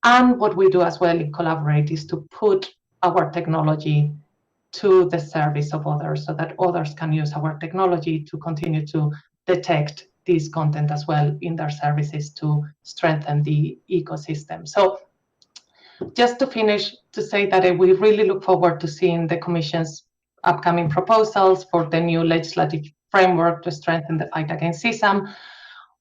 And what we do as well in collaborate is to put our technology to the service of others so that others can use our technology to continue to detect this content as well in their services to strengthen the ecosystem. So just to finish, to say that we really look forward to seeing the Commission's upcoming proposals for the new legislative framework to strengthen the fight against CSAM.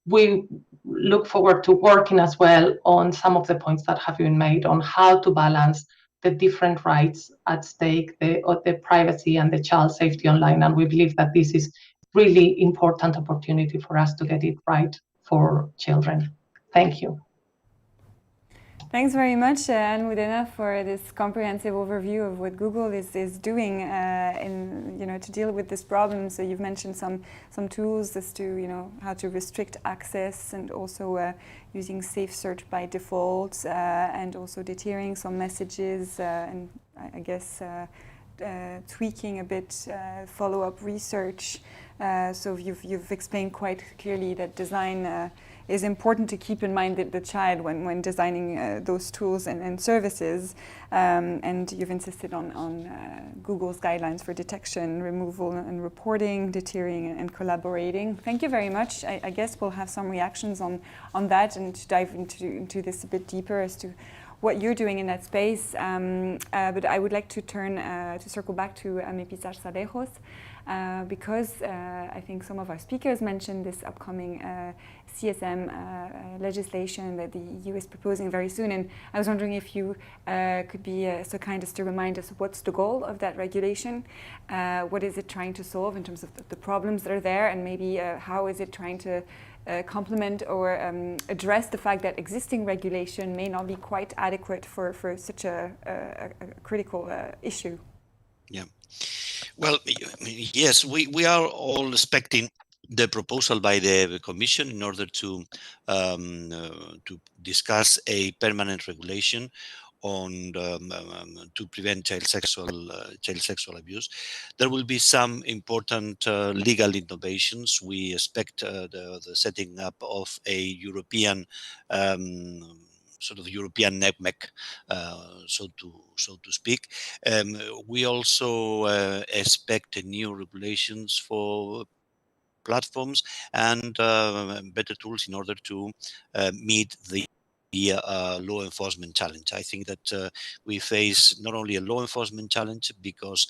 We look forward to working as well on some of the points that have been made on how to balance the different rights at stake, the privacy and the child safety online. And we believe that this is really important opportunity for us to get it right for children. Thank you. Thanks very much, Almudena, for this comprehensive overview of what Google is doing to deal with this problem. So you've mentioned some tools as to how to restrict access, and also using safe search by default, and also deterring some messages, and I guess tweaking a bit follow-up research. So you've explained quite clearly that design is important to keep in mind the child when designing those tools and services, and you've insisted on Google's guidelines for detection, removal and reporting, deterring and collaborating. Thank you very much. I guess we'll have some reactions on that, and to dive into this a bit deeper as to what you're doing in that space. But I would like to circle back to MEP Sarsalejos, because I think some of our speakers mentioned this upcoming CSM legislation that the EU is proposing very soon, and I was wondering if you could be so kind as to remind us what's the goal of that regulation, what is it trying to solve in terms of the problems that are there, and maybe how is it trying to complement or address the fact that existing regulation may not be quite adequate for such a critical issue. Yeah. Well, yes, we are all expecting the proposal by the Commission in order to discuss a permanent regulation on to prevent child sexual abuse. There will be some important legal innovations. We expect the setting up of a European sort of European NECMEC, so to speak. We also expect new regulations for platforms and better tools in order to meet the law enforcement challenge. I think that we face not only a law enforcement challenge because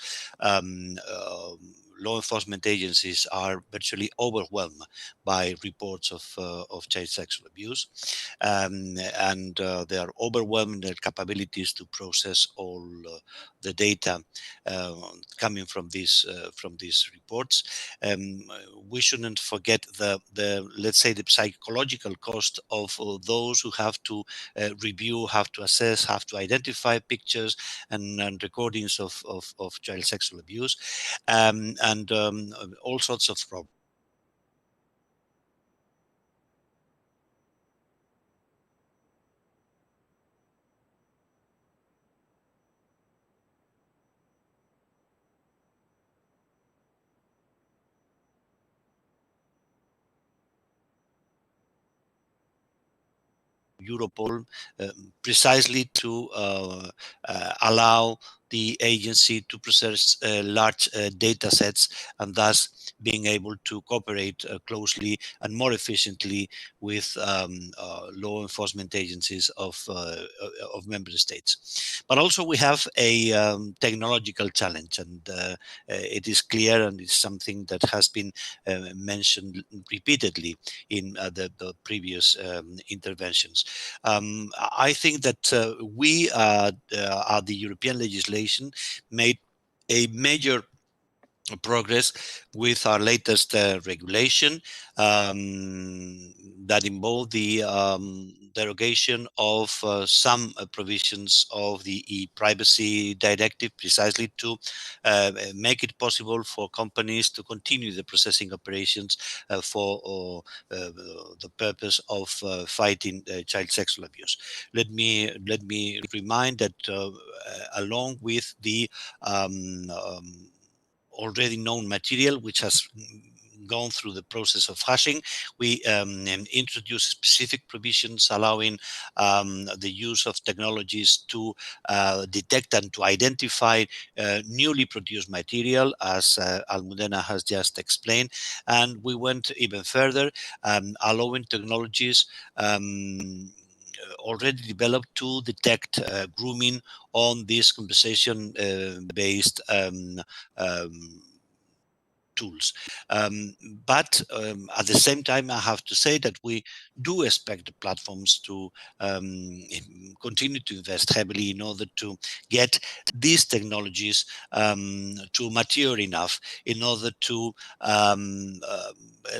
law enforcement agencies are virtually overwhelmed by reports of child sexual abuse, and they are overwhelmed in their capabilities to process all the data coming from these reports. We shouldn't forget the let's say the psychological cost of those who have to review, have to assess, have to identify pictures and recordings of child sexual abuse, and all sorts of problems. Europol, precisely to allow the agency to process large data sets, and thus being able to cooperate closely and more efficiently with law enforcement agencies of member states. But also we have a technological challenge, and it is clear, and it's something that has been mentioned repeatedly in the previous interventions. I think that we, the European legislation, made a major progress with our latest regulation that involved the derogation of some provisions of the e-privacy directive, precisely to make it possible for companies to continue the processing operations for the purpose of fighting child sexual abuse. Let me remind that along with the already known material, which has gone through the process of hashing, we introduce specific provisions allowing the use of technologies to detect and to identify newly produced material, as Almudena has just explained. And we went even further, allowing technologies already developed to detect grooming on this conversation based tools. But at the same time, I have to say that we do expect the platforms to continue to invest heavily in order to get these technologies to mature enough in order to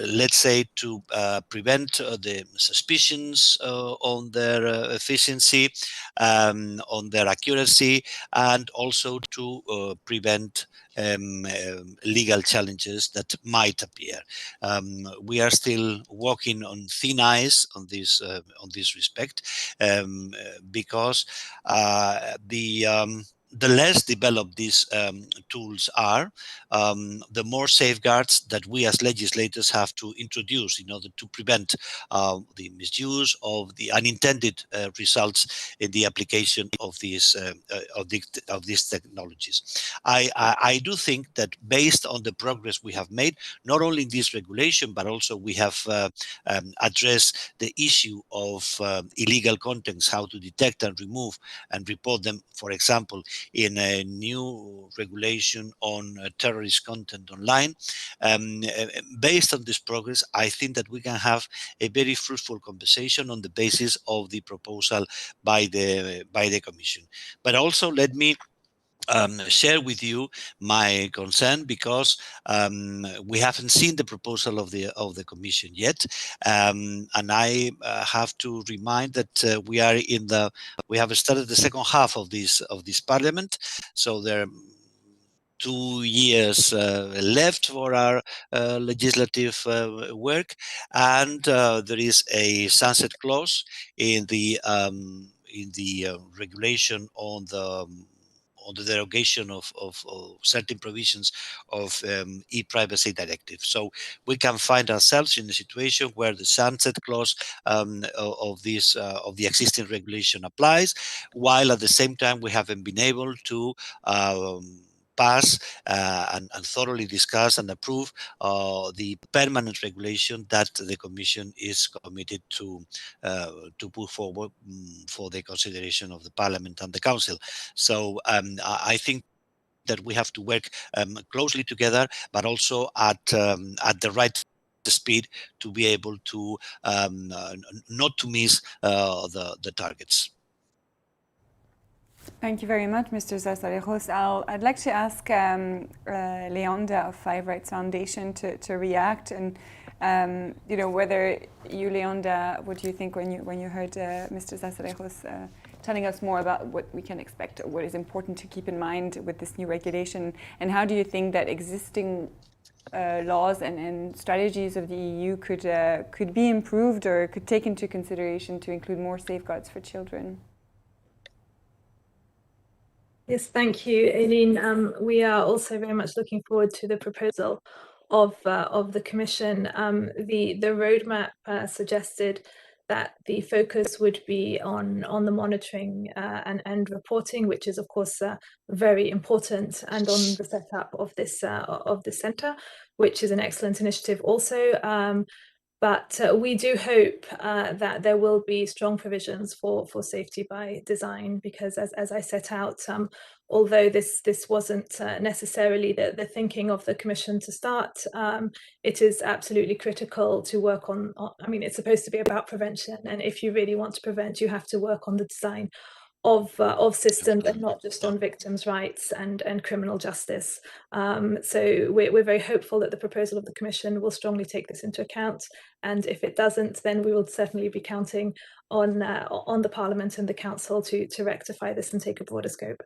let's say to prevent the suspicions on their efficiency, on their accuracy, and also to prevent legal challenges that might appear. We are still walking on thin ice on this respect, because the less developed these tools are, the more safeguards that we as legislators have to introduce in order to prevent the misuse of the unintended results in the application of these technologies. I do think that based on the progress we have made, not only in this regulation, but also we have addressed the issue of illegal contents, how to detect and remove and report them, for example, in a new regulation on terrorist content online. Based on this progress, I think that we can have a very fruitful conversation on the basis of the proposal by the Commission. But also let me share with you my concern, because we haven't seen the proposal of the Commission yet, and I have to remind that we have started the second half of this Parliament, so there are 2 years left for our legislative work, and there is a sunset clause in the regulation on the derogation of certain provisions of e-privacy directive. So we can find ourselves in a situation where the sunset clause of the existing regulation applies, while at the same time we haven't been able to pass and thoroughly discuss and approve the permanent regulation that the Commission is committed to put forward for the consideration of the Parliament and the Council. So I think that we have to work closely together, but also at the right speed to be able to not to miss the targets. Thank you very much, Mr. Zarzalejos. I'd like to ask Leonda of Five Rights Foundation to react, and whether you, Leonda, what do you think when you heard Mr. Zarzalejos telling us more about what we can expect, or what is important to keep in mind with this new regulation, and how do you think that existing laws and strategies of the EU could be improved or could take into consideration to include more safeguards for children? Yes, thank you, Aileen. We are also very much looking forward to the proposal of the Commission. The roadmap suggested that the focus would be on the monitoring and reporting, which is of course very important, and on the setup of this centre, which is an excellent initiative also. But we do hope that there will be strong provisions for safety by design, because as I set out, although this wasn't necessarily the thinking of the Commission to start, it is absolutely critical to work on. I mean, it's supposed to be about prevention, and if you really want to prevent, you have to work on the design of systems and not just on victims' rights and criminal justice. So we're very hopeful that the proposal of the Commission will strongly take this into account, and if it doesn't, then we will certainly be counting on the Parliament and the Council to rectify this and take a broader scope.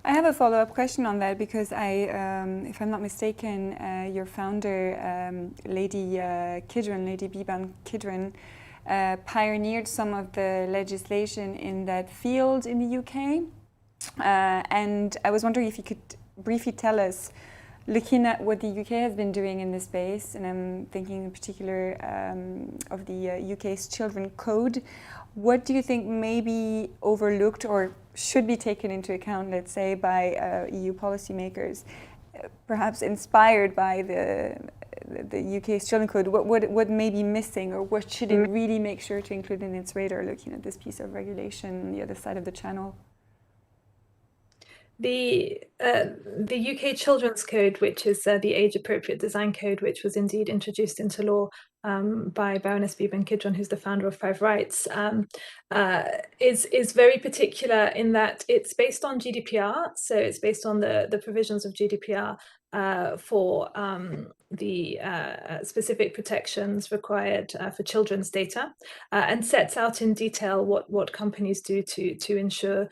I have a follow-up question on that, because if I'm not mistaken, your founder, Lady Biban Kidron, pioneered some of the legislation in that field in the UK. And I was wondering if you could briefly tell us, looking at what the UK has been doing in this space, and I'm thinking in particular of the UK's Children Code, what do you think may be overlooked or should be taken into account, let's say, by EU policymakers, perhaps inspired by the UK's Children Code? What may be missing, or what should it really make sure to include in its radar, looking at this piece of regulation on the other side of the channel? The UK Children's Code, which is the age-appropriate design code, which was indeed introduced into law by Baroness Biban Kidron, who's the founder of Five Rights, is very particular in that it's based on GDPR. So it's based on the provisions of GDPR for the specific protections required for children's data, and sets out in detail what companies do to ensure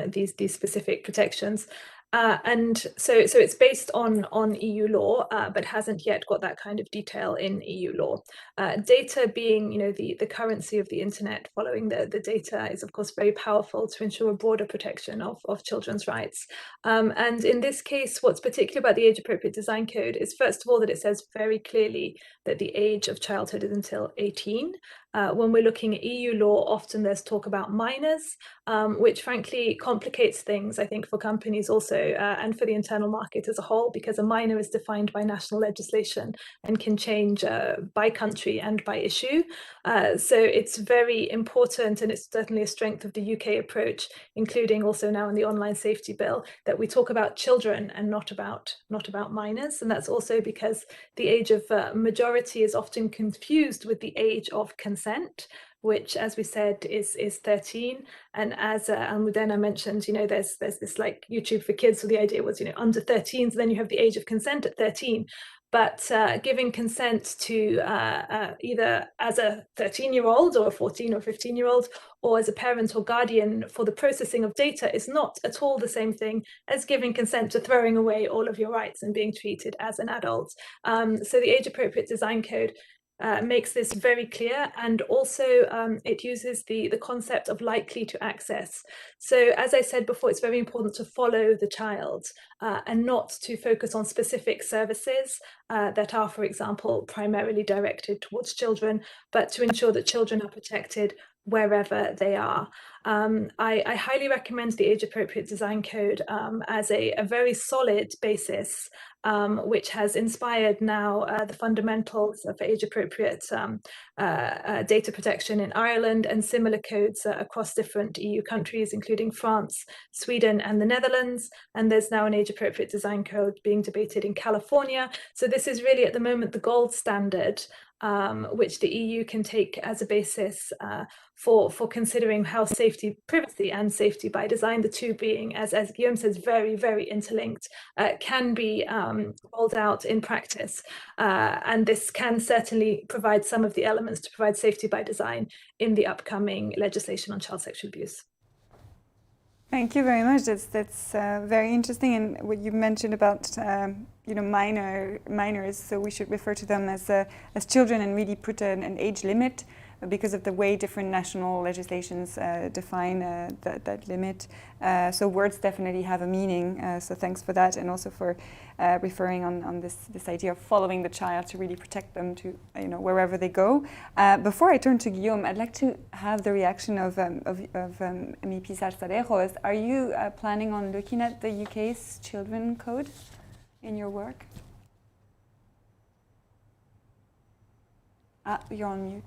these specific protections. And so it's based on EU law, but hasn't yet got that kind of detail in EU law. Data being, the currency of the internet, following the data is of course very powerful to ensure a broader protection of children's rights. And in this case, what's particular about the age-appropriate design code is, first of all, that it says very clearly that the age of childhood is until 18. When we're looking at EU law, often there's talk about minors, which frankly complicates things, I think, for companies also, and for the internal market as a whole, because a minor is defined by national legislation and can change by country and by issue. So it's very important, and it's certainly a strength of the UK approach, including also now in the online safety bill, that we talk about children and not about minors. And that's also because the age of majority is often confused with the age of consent, which, as we said, is 13. And as Almudena mentioned, there's this like YouTube for kids, so the idea was, under 13, so then you have the age of consent at 13. But giving consent to either as a 13-year-old or a 14 or 15-year-old, or as a parent or guardian for the processing of data, is not at all the same thing as giving consent to throwing away all of your rights and being treated as an adult. So the age-appropriate design code makes this very clear, and also it uses the concept of likely to access. So as I said before, it's very important to follow the child and not to focus on specific services that are, for example, primarily directed towards children, but to ensure that children are protected wherever they are. I highly recommend the Age Appropriate Design Code as a very solid basis, which has inspired now the fundamentals of age appropriate data protection in Ireland, and similar codes across different EU countries, including France, Sweden, and the Netherlands. And there's now an age appropriate design code being debated in California. So this is really at the moment the gold standard, which the EU can take as a basis for considering how safety, privacy and safety by design, the two being, as Guillaume says, very, very interlinked, can be rolled out in practice. And this can certainly provide some of the elements to provide safety by design in the upcoming legislation on child sexual abuse. Thank you very much. That's very interesting. And what you mentioned about minors, so we should refer to them as children and really put an age limit, because of the way different national legislations define that limit. So words definitely have a meaning. So thanks for that, and also for referring on this idea of following the child to really protect them to wherever they go. Before I turn to Guillaume, I'd like to have the reaction of MEP Sarsadejos. Are you planning on looking at the UK's Children Code in your work? You're on mute.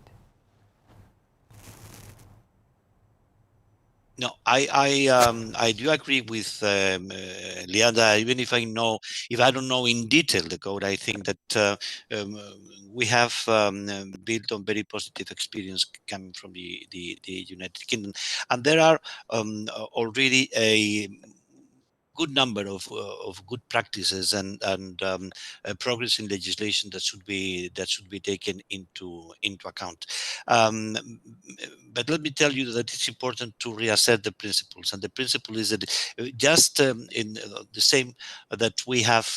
No, I do agree with Leonda. Even if I don't know in detail the code, I think that we have built on very positive experience coming from the United Kingdom, and there are already a good number of good practices and progress in legislation that should be taken into account. But let me tell you that it's important to reassert the principles, and the principle is that just in the same that we have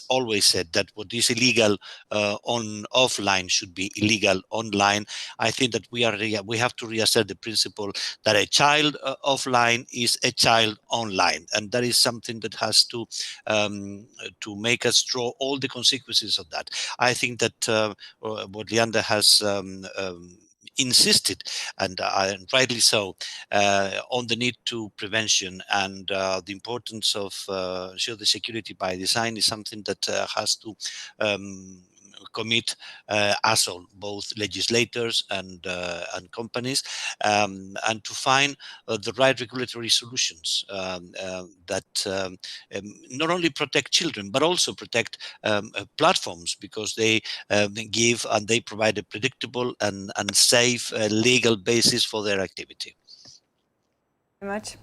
always said that what is illegal offline should be illegal online. I think that we have to reassert the principle that a child offline is a child online, and that is something that has to make us draw all the consequences of that. I think that what Leander has insisted, and rightly so, on the need to prevention and the importance of ensure the security by design is something that has to commit us all, both legislators and companies, and to find the right regulatory solutions that not only protect children but also protect platforms, because they give and they provide a predictable and safe legal basis for their activity. Thank you very much.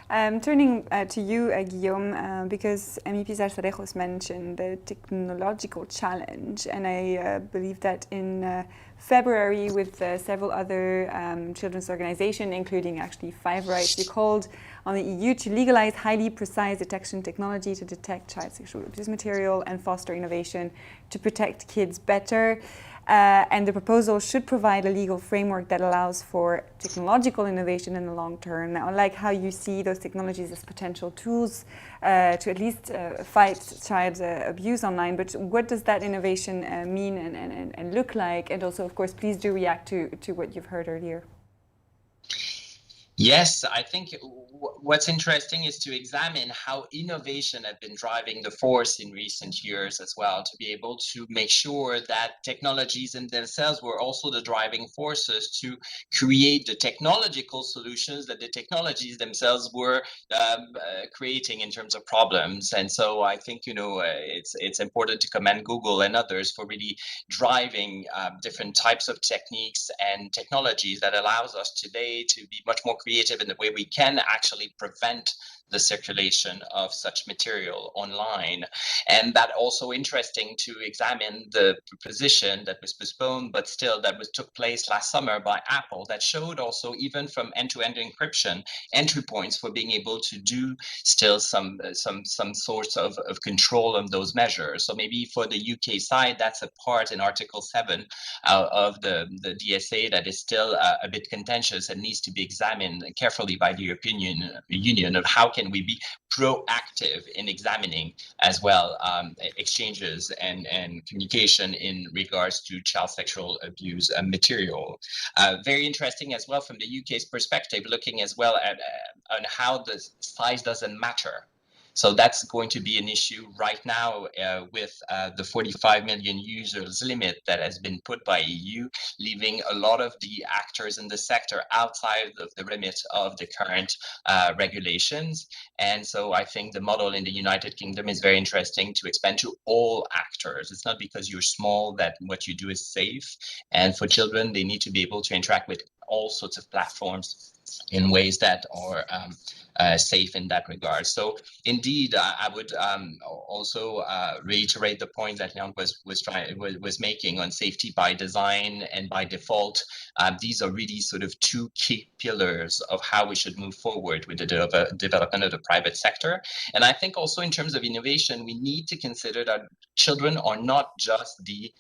Turning to you, Guillaume, because MEP Sarsadejos mentioned the technological challenge, and I believe that in February, with several other children's organizations, including actually 5 Rights, you called on the EU to legalize highly precise detection technology to detect child sexual abuse material and foster innovation to protect kids better. And the proposal should provide a legal framework that allows for technological innovation in the long term. Now, like how you see those technologies as potential tools to at least fight child abuse online, but what does that innovation mean and look like? And also, of course, please do react to what you've heard earlier. Yes, I think what's interesting is to examine how innovation has been driving the force in recent years as well, to be able to make sure that technologies in themselves were also the driving forces to create the technological solutions that the technologies themselves were creating in terms of problems. And so I think, it's important to commend Google and others for really driving different types of techniques and technologies that allows us today to be much more creative in the way we can actually prevent the circulation of such material online. And that also interesting to examine the proposition that was postponed, but still that took place last summer by Apple, that showed also, even from end-to-end encryption, entry points for being able to do still some sorts of control on those measures. So maybe for the UK side, that's a part in Article 7 of the DSA that is still a bit contentious and needs to be examined carefully by the European Union of how can we be proactive in examining as well exchanges and communication in regards to child sexual abuse material. Very interesting as well from the UK's perspective, looking as well at on how the size doesn't matter. So that's going to be an issue right now with the 45 million users limit that has been put by EU, leaving a lot of the actors in the sector outside of the remit of the current regulations. And so I think the model in the United Kingdom is very interesting to expand to all actors. It's not because you're small that what you do is safe. And for children, they need to be able to interact with all sorts of platforms in ways that are safe in that regard. So indeed, I would also reiterate the point that Leon was making on safety by design and by default. These are really sort of two key pillars of how we should move forward with the development of the private sector. And I think also in terms of innovation, we need to consider that children are not just the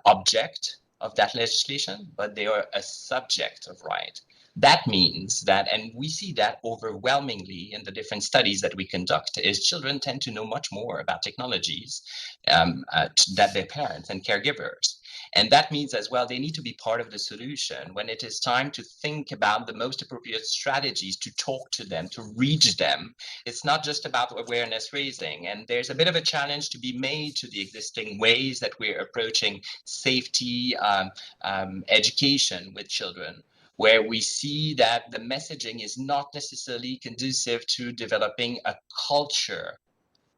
object of that legislation, but they are a subject of right. That means that, and we see that overwhelmingly in the different studies that we conduct, is children tend to know much more about technologies than their parents and caregivers. And that means as well, they need to be part of the solution when it is time to think about the most appropriate strategies to talk to them, to reach them. It's not just about awareness raising. And there's a bit of a challenge to be made to the existing ways that we're approaching safety education with children, where we see that the messaging is not necessarily conducive to developing a culture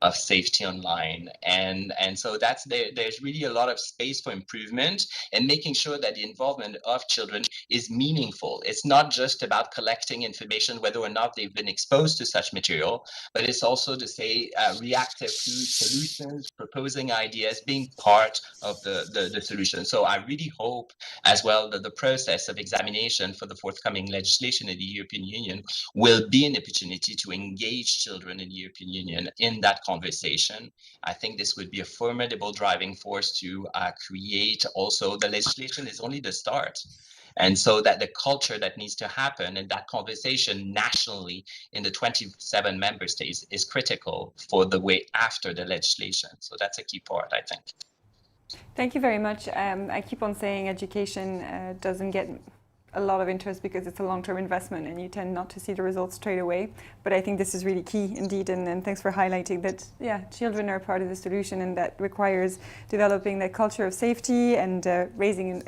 of safety online. And so there's really a lot of space for improvement and making sure that the involvement of children is meaningful. It's not just about collecting information, whether or not they've been exposed to such material, but it's also to say reactive to solutions, proposing ideas, being part of the solution. So I really hope as well that the process of examination for the forthcoming legislation in the European Union will be an opportunity to engage children in the European Union in that conversation. I think this would be a formidable driving force to create also, the legislation is only the start. And so that the culture that needs to happen and that conversation nationally in the 27 member states is critical for the way after the legislation. So that's a key part, I think. Thank you very much. I keep on saying education doesn't get a lot of interest because it's a long-term investment and you tend not to see the results straight away. But I think this is really key indeed, and thanks for highlighting that, yeah, children are part of the solution, and that requires developing that culture of safety and raising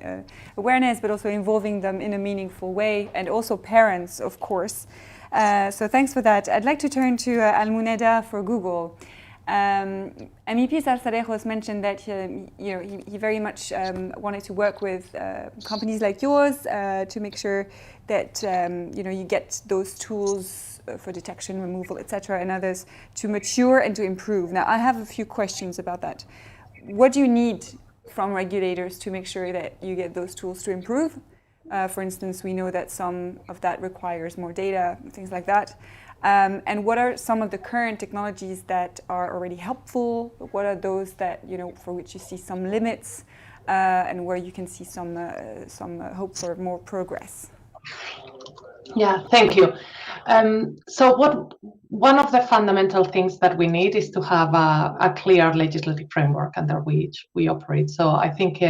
awareness, but also involving them in a meaningful way, and also parents, of course. So thanks for that. I'd like to turn to Almuneda for Google. MEP Sarsalejos mentioned that he very much wanted to work with companies like yours to make sure that you get those tools for detection, removal, etc., and others to mature and to improve. Now, I have a few questions about that. What do you need from regulators to make sure that you get those tools to improve? For instance, we know that some of that requires more data, things like that. And what are some of the current technologies that are already helpful? What are those that, for which you see some limits, and where you can see some hope for more progress? Yeah, thank you. So one of the fundamental things that we need is to have a clear legislative framework under which we operate. So I think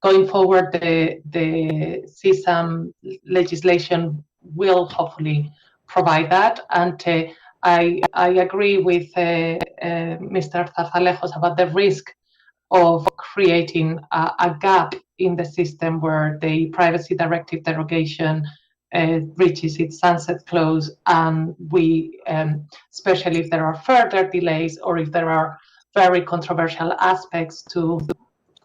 going forward, the CSAM legislation will hopefully provide that. And I agree with Mr. Zarzalejos about the risk of creating a gap in the system where the privacy directive derogation reaches its sunset clause, and we, especially if there are further delays or if there are very controversial aspects to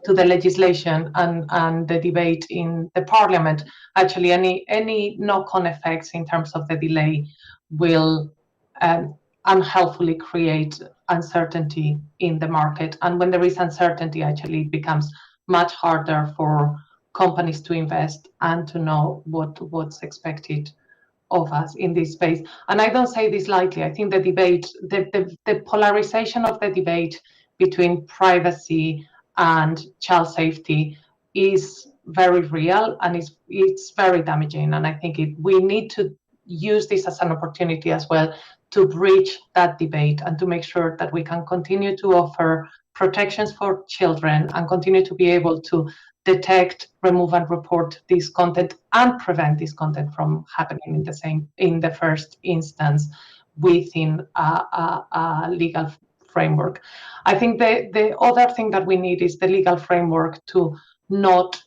the legislation and the debate in the parliament, actually any knock-on effects in terms of the delay will unhelpfully create uncertainty in the market. And when there is uncertainty, actually it becomes much harder for companies to invest and to know what's expected of us in this space. And I don't say this lightly. I think the debate, the polarization of the debate between privacy and child safety is very real, and it's very damaging. And I think we need to use this as an opportunity as well to bridge that debate and to make sure that we can continue to offer protections for children and continue to be able to detect, remove, and report this content and prevent this content from happening in the first instance within a legal framework. I think the other thing that we need is the legal framework to not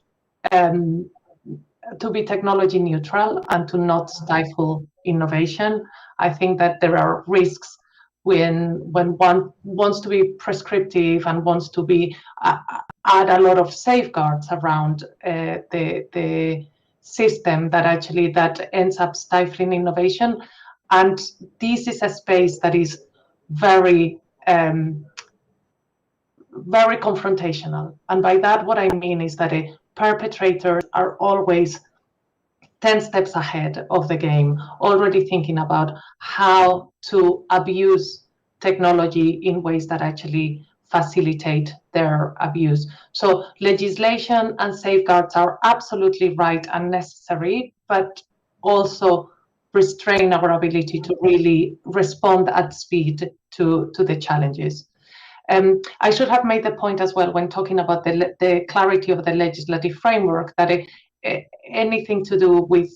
to be technology neutral and to not stifle innovation. I think that there are risks when one wants to be prescriptive and wants to be add a lot of safeguards around the system that ends up stifling innovation. And this is a space that is very very confrontational. And by that, what I mean is that perpetrators are always 10 steps ahead of the game, already thinking about how to abuse technology in ways that actually facilitate their abuse. So legislation and safeguards are absolutely right and necessary, but also restrain our ability to really respond at speed to the challenges. I should have made the point as well when talking about the clarity of the legislative framework that anything to do with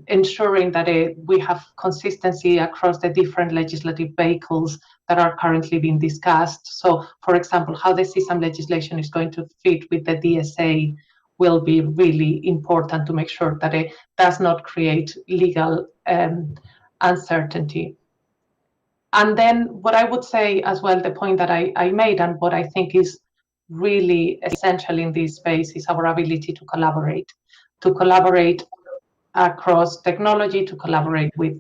ensuring that we have consistency across the different legislative vehicles that are currently being discussed. So, for example, how the CSAM legislation is going to fit with the DSA will be really important to make sure that it does not create legal uncertainty. And then what I would say as well, the point that I made and what I think is really essential in this space is our ability to collaborate across technology, to collaborate with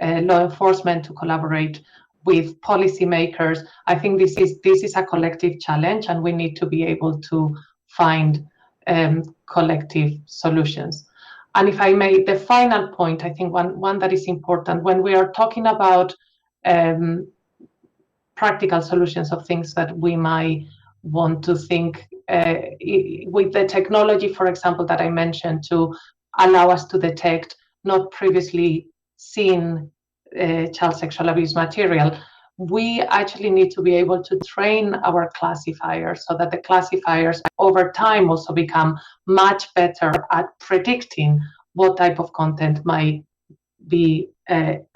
law enforcement, to collaborate with policymakers. I think this is a collective challenge, and we need to be able to find collective solutions. And if I may, the final point, I think one that is important when we are talking about practical solutions of things that we might want to think with the technology, for example, that I mentioned, to allow us to detect not previously seen child sexual abuse material. We actually need to be able to train our classifiers so that the classifiers over time also become much better at predicting what type of content might be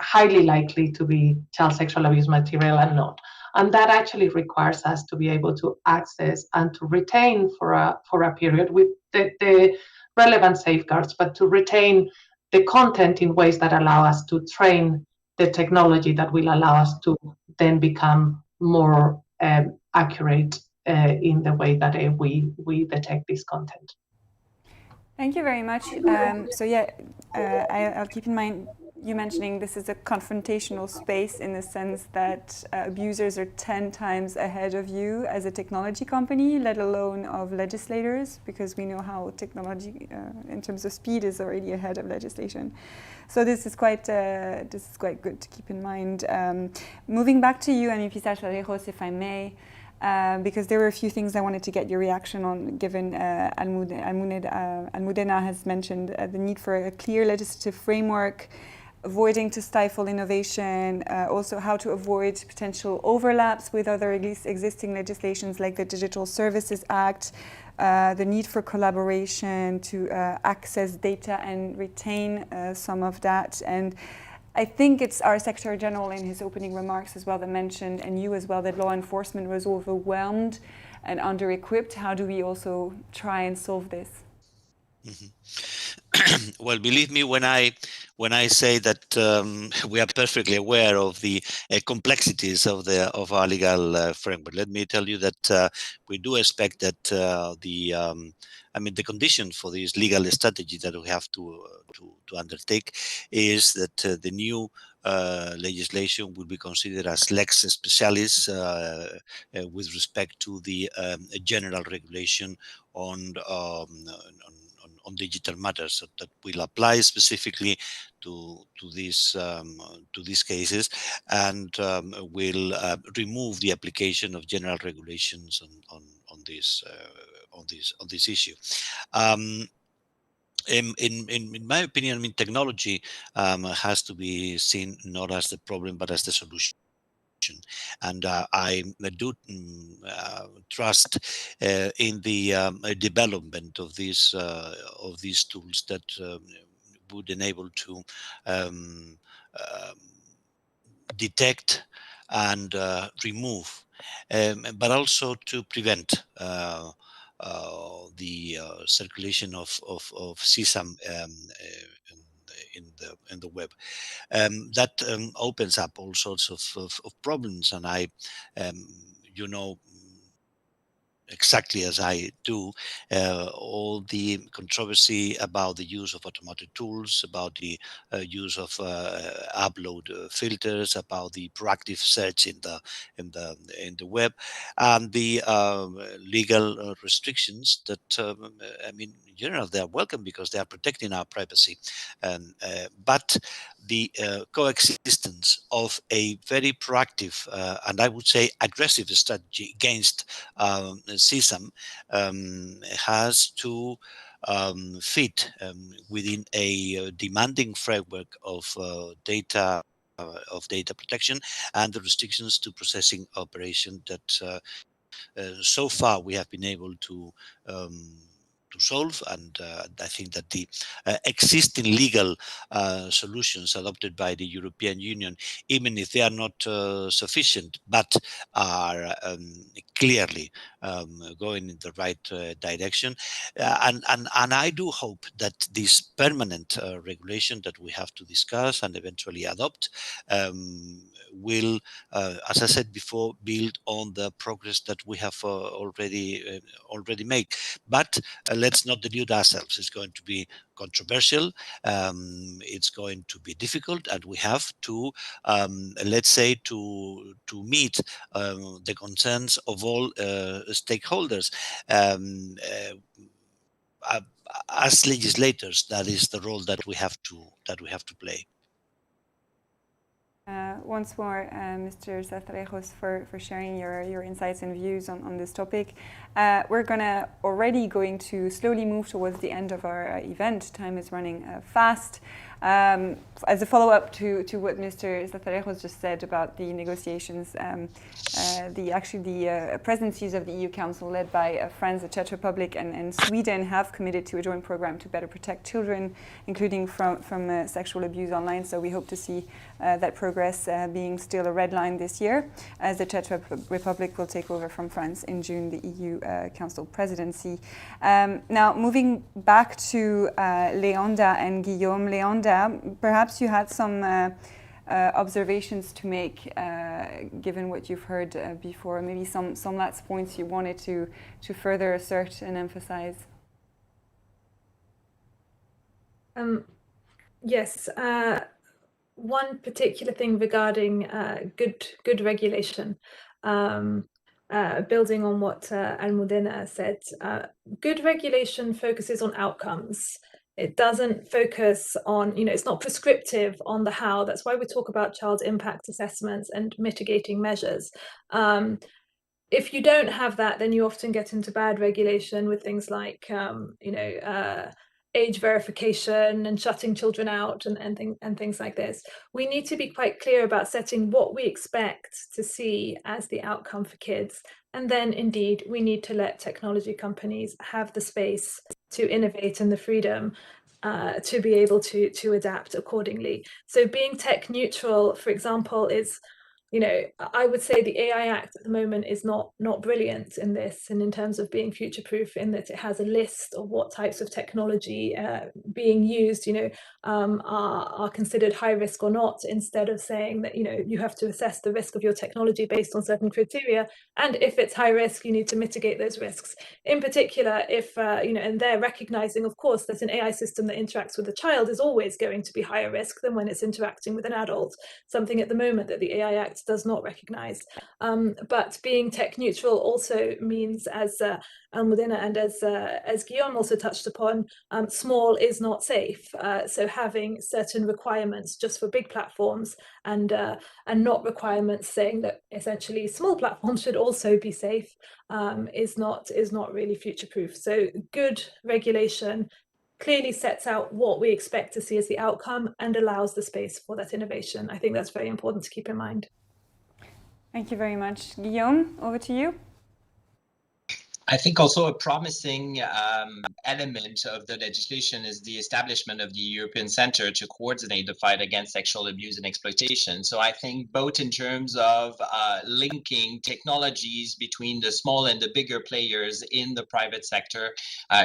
highly likely to be child sexual abuse material and not. And that actually requires us to be able to access and to retain for a period with the relevant safeguards, but to retain the content in ways that allow us to train the technology that will allow us to then become more accurate in the way that we detect this content. Thank you very much. So yeah, I'll keep in mind you mentioning this is a confrontational space in the sense that abusers are 10 times ahead of you as a technology company, let alone of legislators, because we know how technology, in terms of speed, is already ahead of legislation. So this is quite good to keep in mind. Moving back to you, MEP Sartorejos, if I may, because there were a few things I wanted to get your reaction on, given Almudena has mentioned the need for a clear legislative framework, avoiding to stifle innovation, also how to avoid potential overlaps with other existing legislations like the Digital Services Act, the need for collaboration to access data and retain some of that. And I think it's our Secretary General in his opening remarks as well that mentioned, and you as well, that law enforcement was overwhelmed and under-equipped. How do we also try and solve this? Mm-hmm. well, believe me when I say that we are perfectly aware of the complexities of our legal framework. Let me tell you that we do expect that the condition for this legal strategy that we have to undertake is that the new legislation will be considered as lex specialis with respect to the general regulation on digital matters, so that will apply specifically to these cases, and will remove the application of general regulations on this issue. In my opinion, technology has to be seen not as the problem but as the solution. And I do trust in the development of these tools that would enable to detect and remove, but also to prevent the circulation of CSAM in the web. That opens up all sorts of problems, and I, exactly as I do, all the controversy about the use of automated tools, about the use of upload filters, about the proactive search in the web, and the legal restrictions that in general they are welcome because they are protecting our privacy, but the coexistence of a very proactive and I would say aggressive strategy against CSAM has to fit within a demanding framework of data protection and the restrictions to processing operation that so far we have been able to solve, and I think that the existing legal solutions adopted by the European Union, even if they are not sufficient, but are clearly going in the right direction, and I do hope that this permanent regulation that we have to discuss and eventually adopt will, as I said before, build on the progress that we have already made. But let's not delude ourselves. It's going to be controversial. It's going to be difficult, and we have to, let's say, to meet the concerns of all stakeholders. As legislators, that is the role that we have to play. Once more, Mr. Zatarejos, for sharing your insights and views on this topic. We're already going to slowly move towards the end of our event. Time is running fast. As a follow-up to what Mr. Zatarejos just said about the negotiations, the presidencies of the EU Council led by France, the Czech Republic and Sweden have committed to a joint program to better protect children, including from sexual abuse online. So we hope to see that progress being still a red line this year, as the Czech Republic will take over from France in June the EU Council presidency. Now, moving back to Leonda and Guillaume. Leonda, perhaps you had some observations to make, given what you've heard before, maybe some last points you wanted to further assert and emphasize. Yes. One particular thing regarding good regulation, building on what Almudena said, good regulation focuses on outcomes. It doesn't focus on, it's not prescriptive on the how. That's why we talk about child impact assessments and mitigating measures. If you don't have that, then you often get into bad regulation with things like, age verification and shutting children out and things like this. We need to be quite clear about setting what we expect to see as the outcome for kids. And then indeed, we need to let technology companies have the space to innovate and the freedom to be able to adapt accordingly. So being tech neutral, for example, is I would say the AI Act at the moment is not brilliant in this, and in terms of being future-proof, in that it has a list of what types of technology being used, are considered high risk or not, instead of saying that, you have to assess the risk of your technology based on certain criteria, and if it's high risk, you need to mitigate those risks. In particular, if, and they're recognizing, of course, that an AI system that interacts with a child is always going to be higher risk than when it's interacting with an adult, something at the moment that the AI Act does not recognize. But being tech neutral also means, as Almudena and as Guillaume also touched upon, small is not safe. So having certain requirements just for big platforms and not requirements saying that essentially small platforms should also be safe is not really future-proof. So good regulation clearly sets out what we expect to see as the outcome and allows the space for that innovation. I think that's very important to keep in mind. Thank you very much. Guillaume, over to you. I think also a promising element of the legislation is the establishment of the European Centre to coordinate the fight against sexual abuse and exploitation. So I think both in terms of linking technologies between the small and the bigger players in the private sector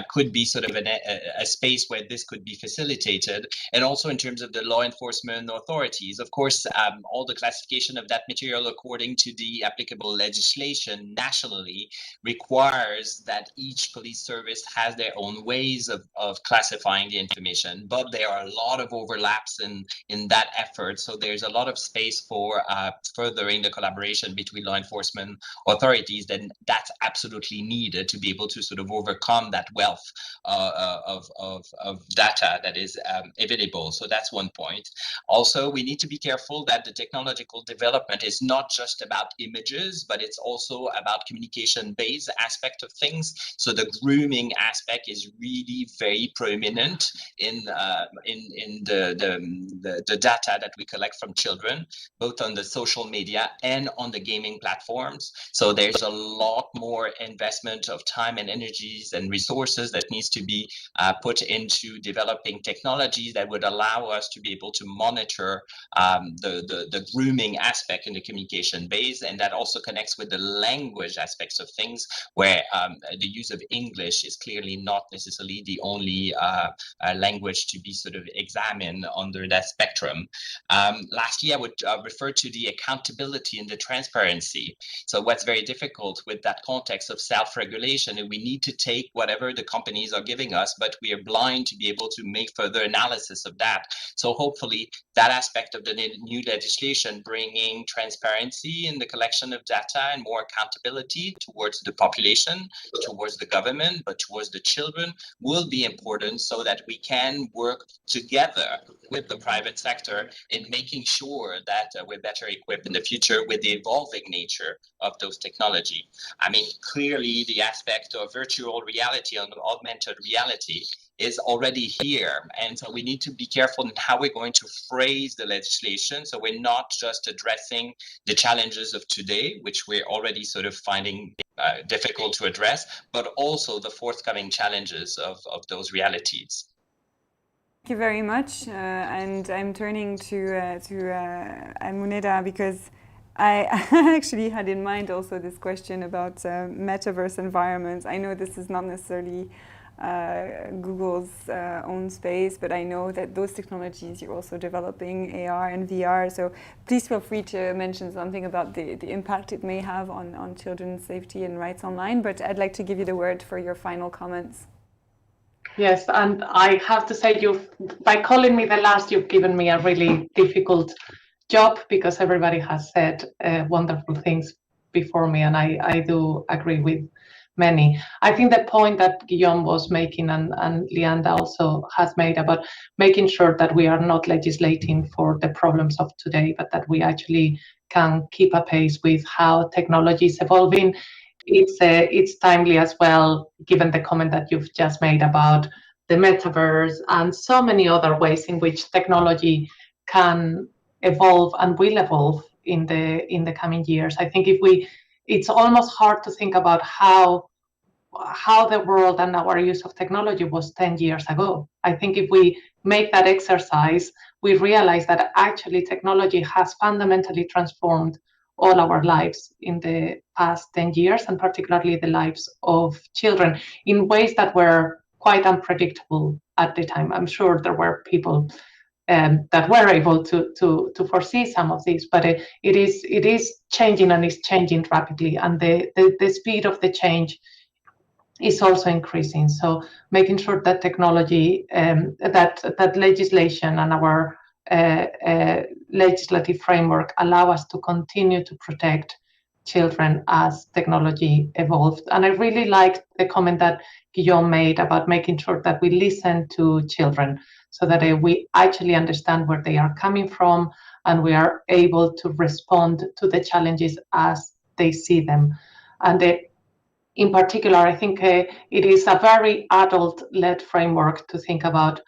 could be sort of a space where this could be facilitated. And also in terms of the law enforcement authorities, of course, all the classification of that material according to the applicable legislation nationally requires that each police service has their own ways of classifying the information, but there are a lot of overlaps in that effort. So there's a lot of space for furthering the collaboration between law enforcement authorities. Then that's absolutely needed to be able to sort of overcome that wealth of data that is available. So that's one point. Also, we need to be careful that the technological development is not just about images, but it's also about communication-based aspect of things. So the grooming aspect is really very prominent in the data that we collect from children, both on the social media and on the gaming platforms. So there's a lot more investment of time and energies and resources that needs to be put into developing technologies that would allow us to be able to monitor the grooming aspect in the communication base, and that also connects with the language aspects of things, where the use of English is clearly not necessarily the only language to be sort of examined under that spectrum. Lastly, I would refer to the accountability and the transparency. So what's very difficult with that context of self-regulation, and we need to take whatever the companies are giving us, but we are blind to be able to make further analysis of that. So hopefully that aspect of the new legislation, bringing transparency in the collection of data and more accountability towards the population, towards the government, but towards the children, will be important, so that we can work together with the private sector in making sure that we're better equipped in the future with the evolving nature of those technology. I mean, clearly the aspect of virtual reality and augmented reality is already here. And so we need to be careful in how we're going to phrase the legislation. So we're not just addressing the challenges of today, which we're already sort of finding difficult to address, but also the forthcoming challenges of those realities. Thank you very much. And I'm turning to Almudena, because I actually had in mind also this question about metaverse environments. I know this is not necessarily Google's own space, but I know that those technologies you're also developing, AR and VR. So please feel free to mention something about the impact it may have on children's safety and rights online. But I'd like to give you the word for your final comments. Yes, and I have to say, by calling me the last, you've given me a really difficult job, because everybody has said wonderful things before me, and I do agree with many. I think the point that Guillaume was making, and Leonda also has made, about making sure that we are not legislating for the problems of today, but that we actually can keep a pace with how technology is evolving. It's timely as well, given the comment that you've just made about the metaverse and so many other ways in which technology can evolve and will evolve in the coming years. I think it's almost hard to think about how the world and our use of technology was 10 years ago. I think if we make that exercise, we realize that actually technology has fundamentally transformed all our lives in the past 10 years, and particularly the lives of children, in ways that were quite unpredictable at the time. I'm sure there were people that were able to foresee some of these, but it is changing, and it's changing rapidly, and the speed of the change is also increasing. So making sure that technology, that legislation and our legislative framework allow us to continue to protect children as technology evolves. And I really liked the comment that Guillaume made about making sure that we listen to children, so that we actually understand where they are coming from, and we are able to respond to the challenges as they see them. And in particular, I think it is a very adult-led framework to think about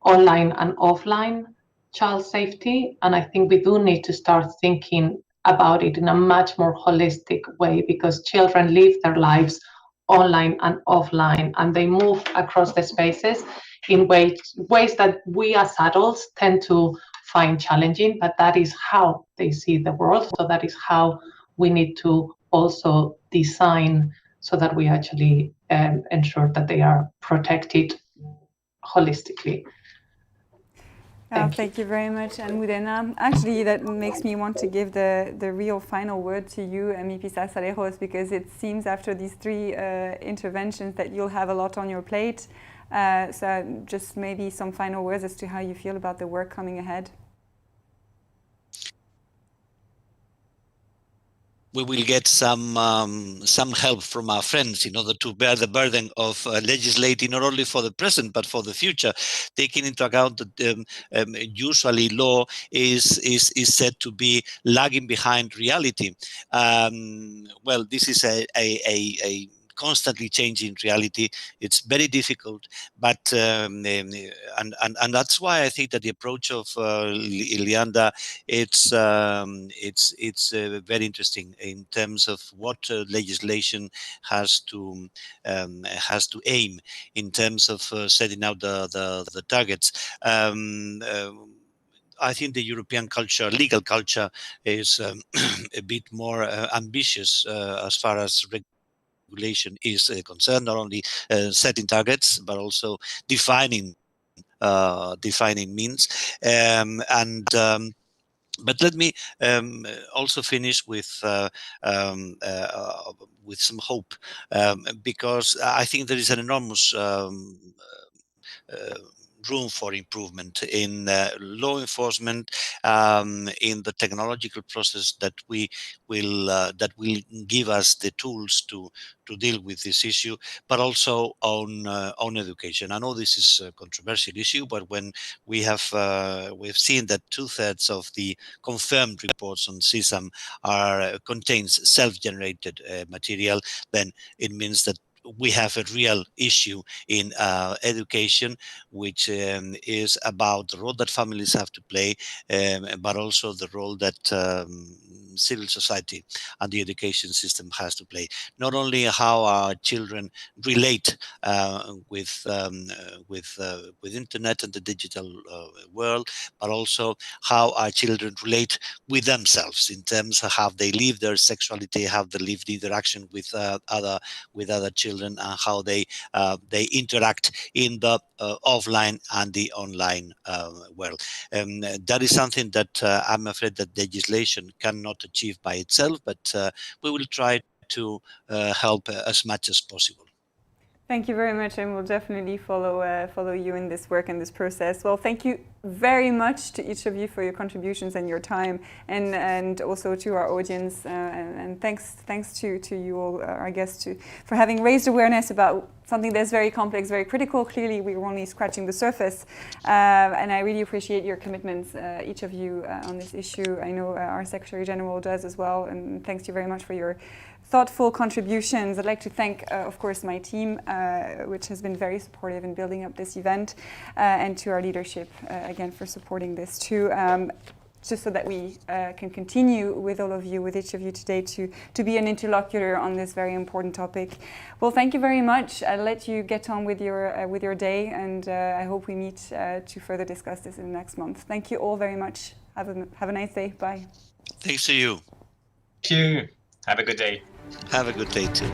online and offline child safety. And I think we do need to start thinking about it in a much more holistic way, because children live their lives online and offline, and they move across the spaces in ways that we as adults tend to find challenging, but that is how they see the world. So that is how we need to also design so that we actually ensure that they are protected holistically. Thank you very much, Almudena. Actually, that makes me want to give the real final word to you, MEP Sarsalejos, because it seems after these three interventions that you'll have a lot on your plate. So just maybe some final words as to how you feel about the work coming ahead. We will get some help from our friends in order to bear the burden of legislating not only for the present but for the future, taking into account that usually law is said to be lagging behind reality. Well, this is a constantly changing reality. It's very difficult, but and that's why I think that the approach of Leander, it's very interesting in terms of what legislation has to aim in terms of setting out the targets. I think the European culture, legal culture, is a bit more ambitious as far as regulation is concerned, not only setting targets but also defining means. But let me also finish with some hope, because I think there is an enormous room for improvement in law enforcement, in the technological process that will give us the tools to deal with this issue, but also on education. I know this is a controversial issue, but when we've seen that 2/3 of the confirmed reports on CSAM contains self-generated material, then it means that we have a real issue in education, which is about the role that families have to play, but also the role that civil society and the education system has to play. Not only how our children relate with internet and the digital world, but also how our children relate with themselves in terms of how they live their sexuality, how they live the interaction with other children, and how they interact in the offline and the online world. That is something that I'm afraid that legislation cannot achieve by itself, but we will try to help as much as possible. Thank you very much, and we'll definitely follow you in this work and this process. Well, thank you very much to each of you for your contributions and your time, and also to our audience. And thanks to you all, our guests, for having raised awareness about something that's very complex, very critical. Clearly, we were only scratching the surface, and I really appreciate your commitments, each of you, on this issue. I know our Secretary General does as well, and thanks to you very much for your thoughtful contributions. I'd like to thank, of course, my team, which has been very supportive in building up this event, and to our leadership, again, for supporting this too, just so that we can continue with all of you, with each of you today, to be an interlocutor on this very important topic. Well, thank you very much. I'll let you get on with your day, and I hope we meet to further discuss this in the next month. Thank you all very much. Have a nice day. Bye. Thanks to you. you. Have a good day. Have a good day too.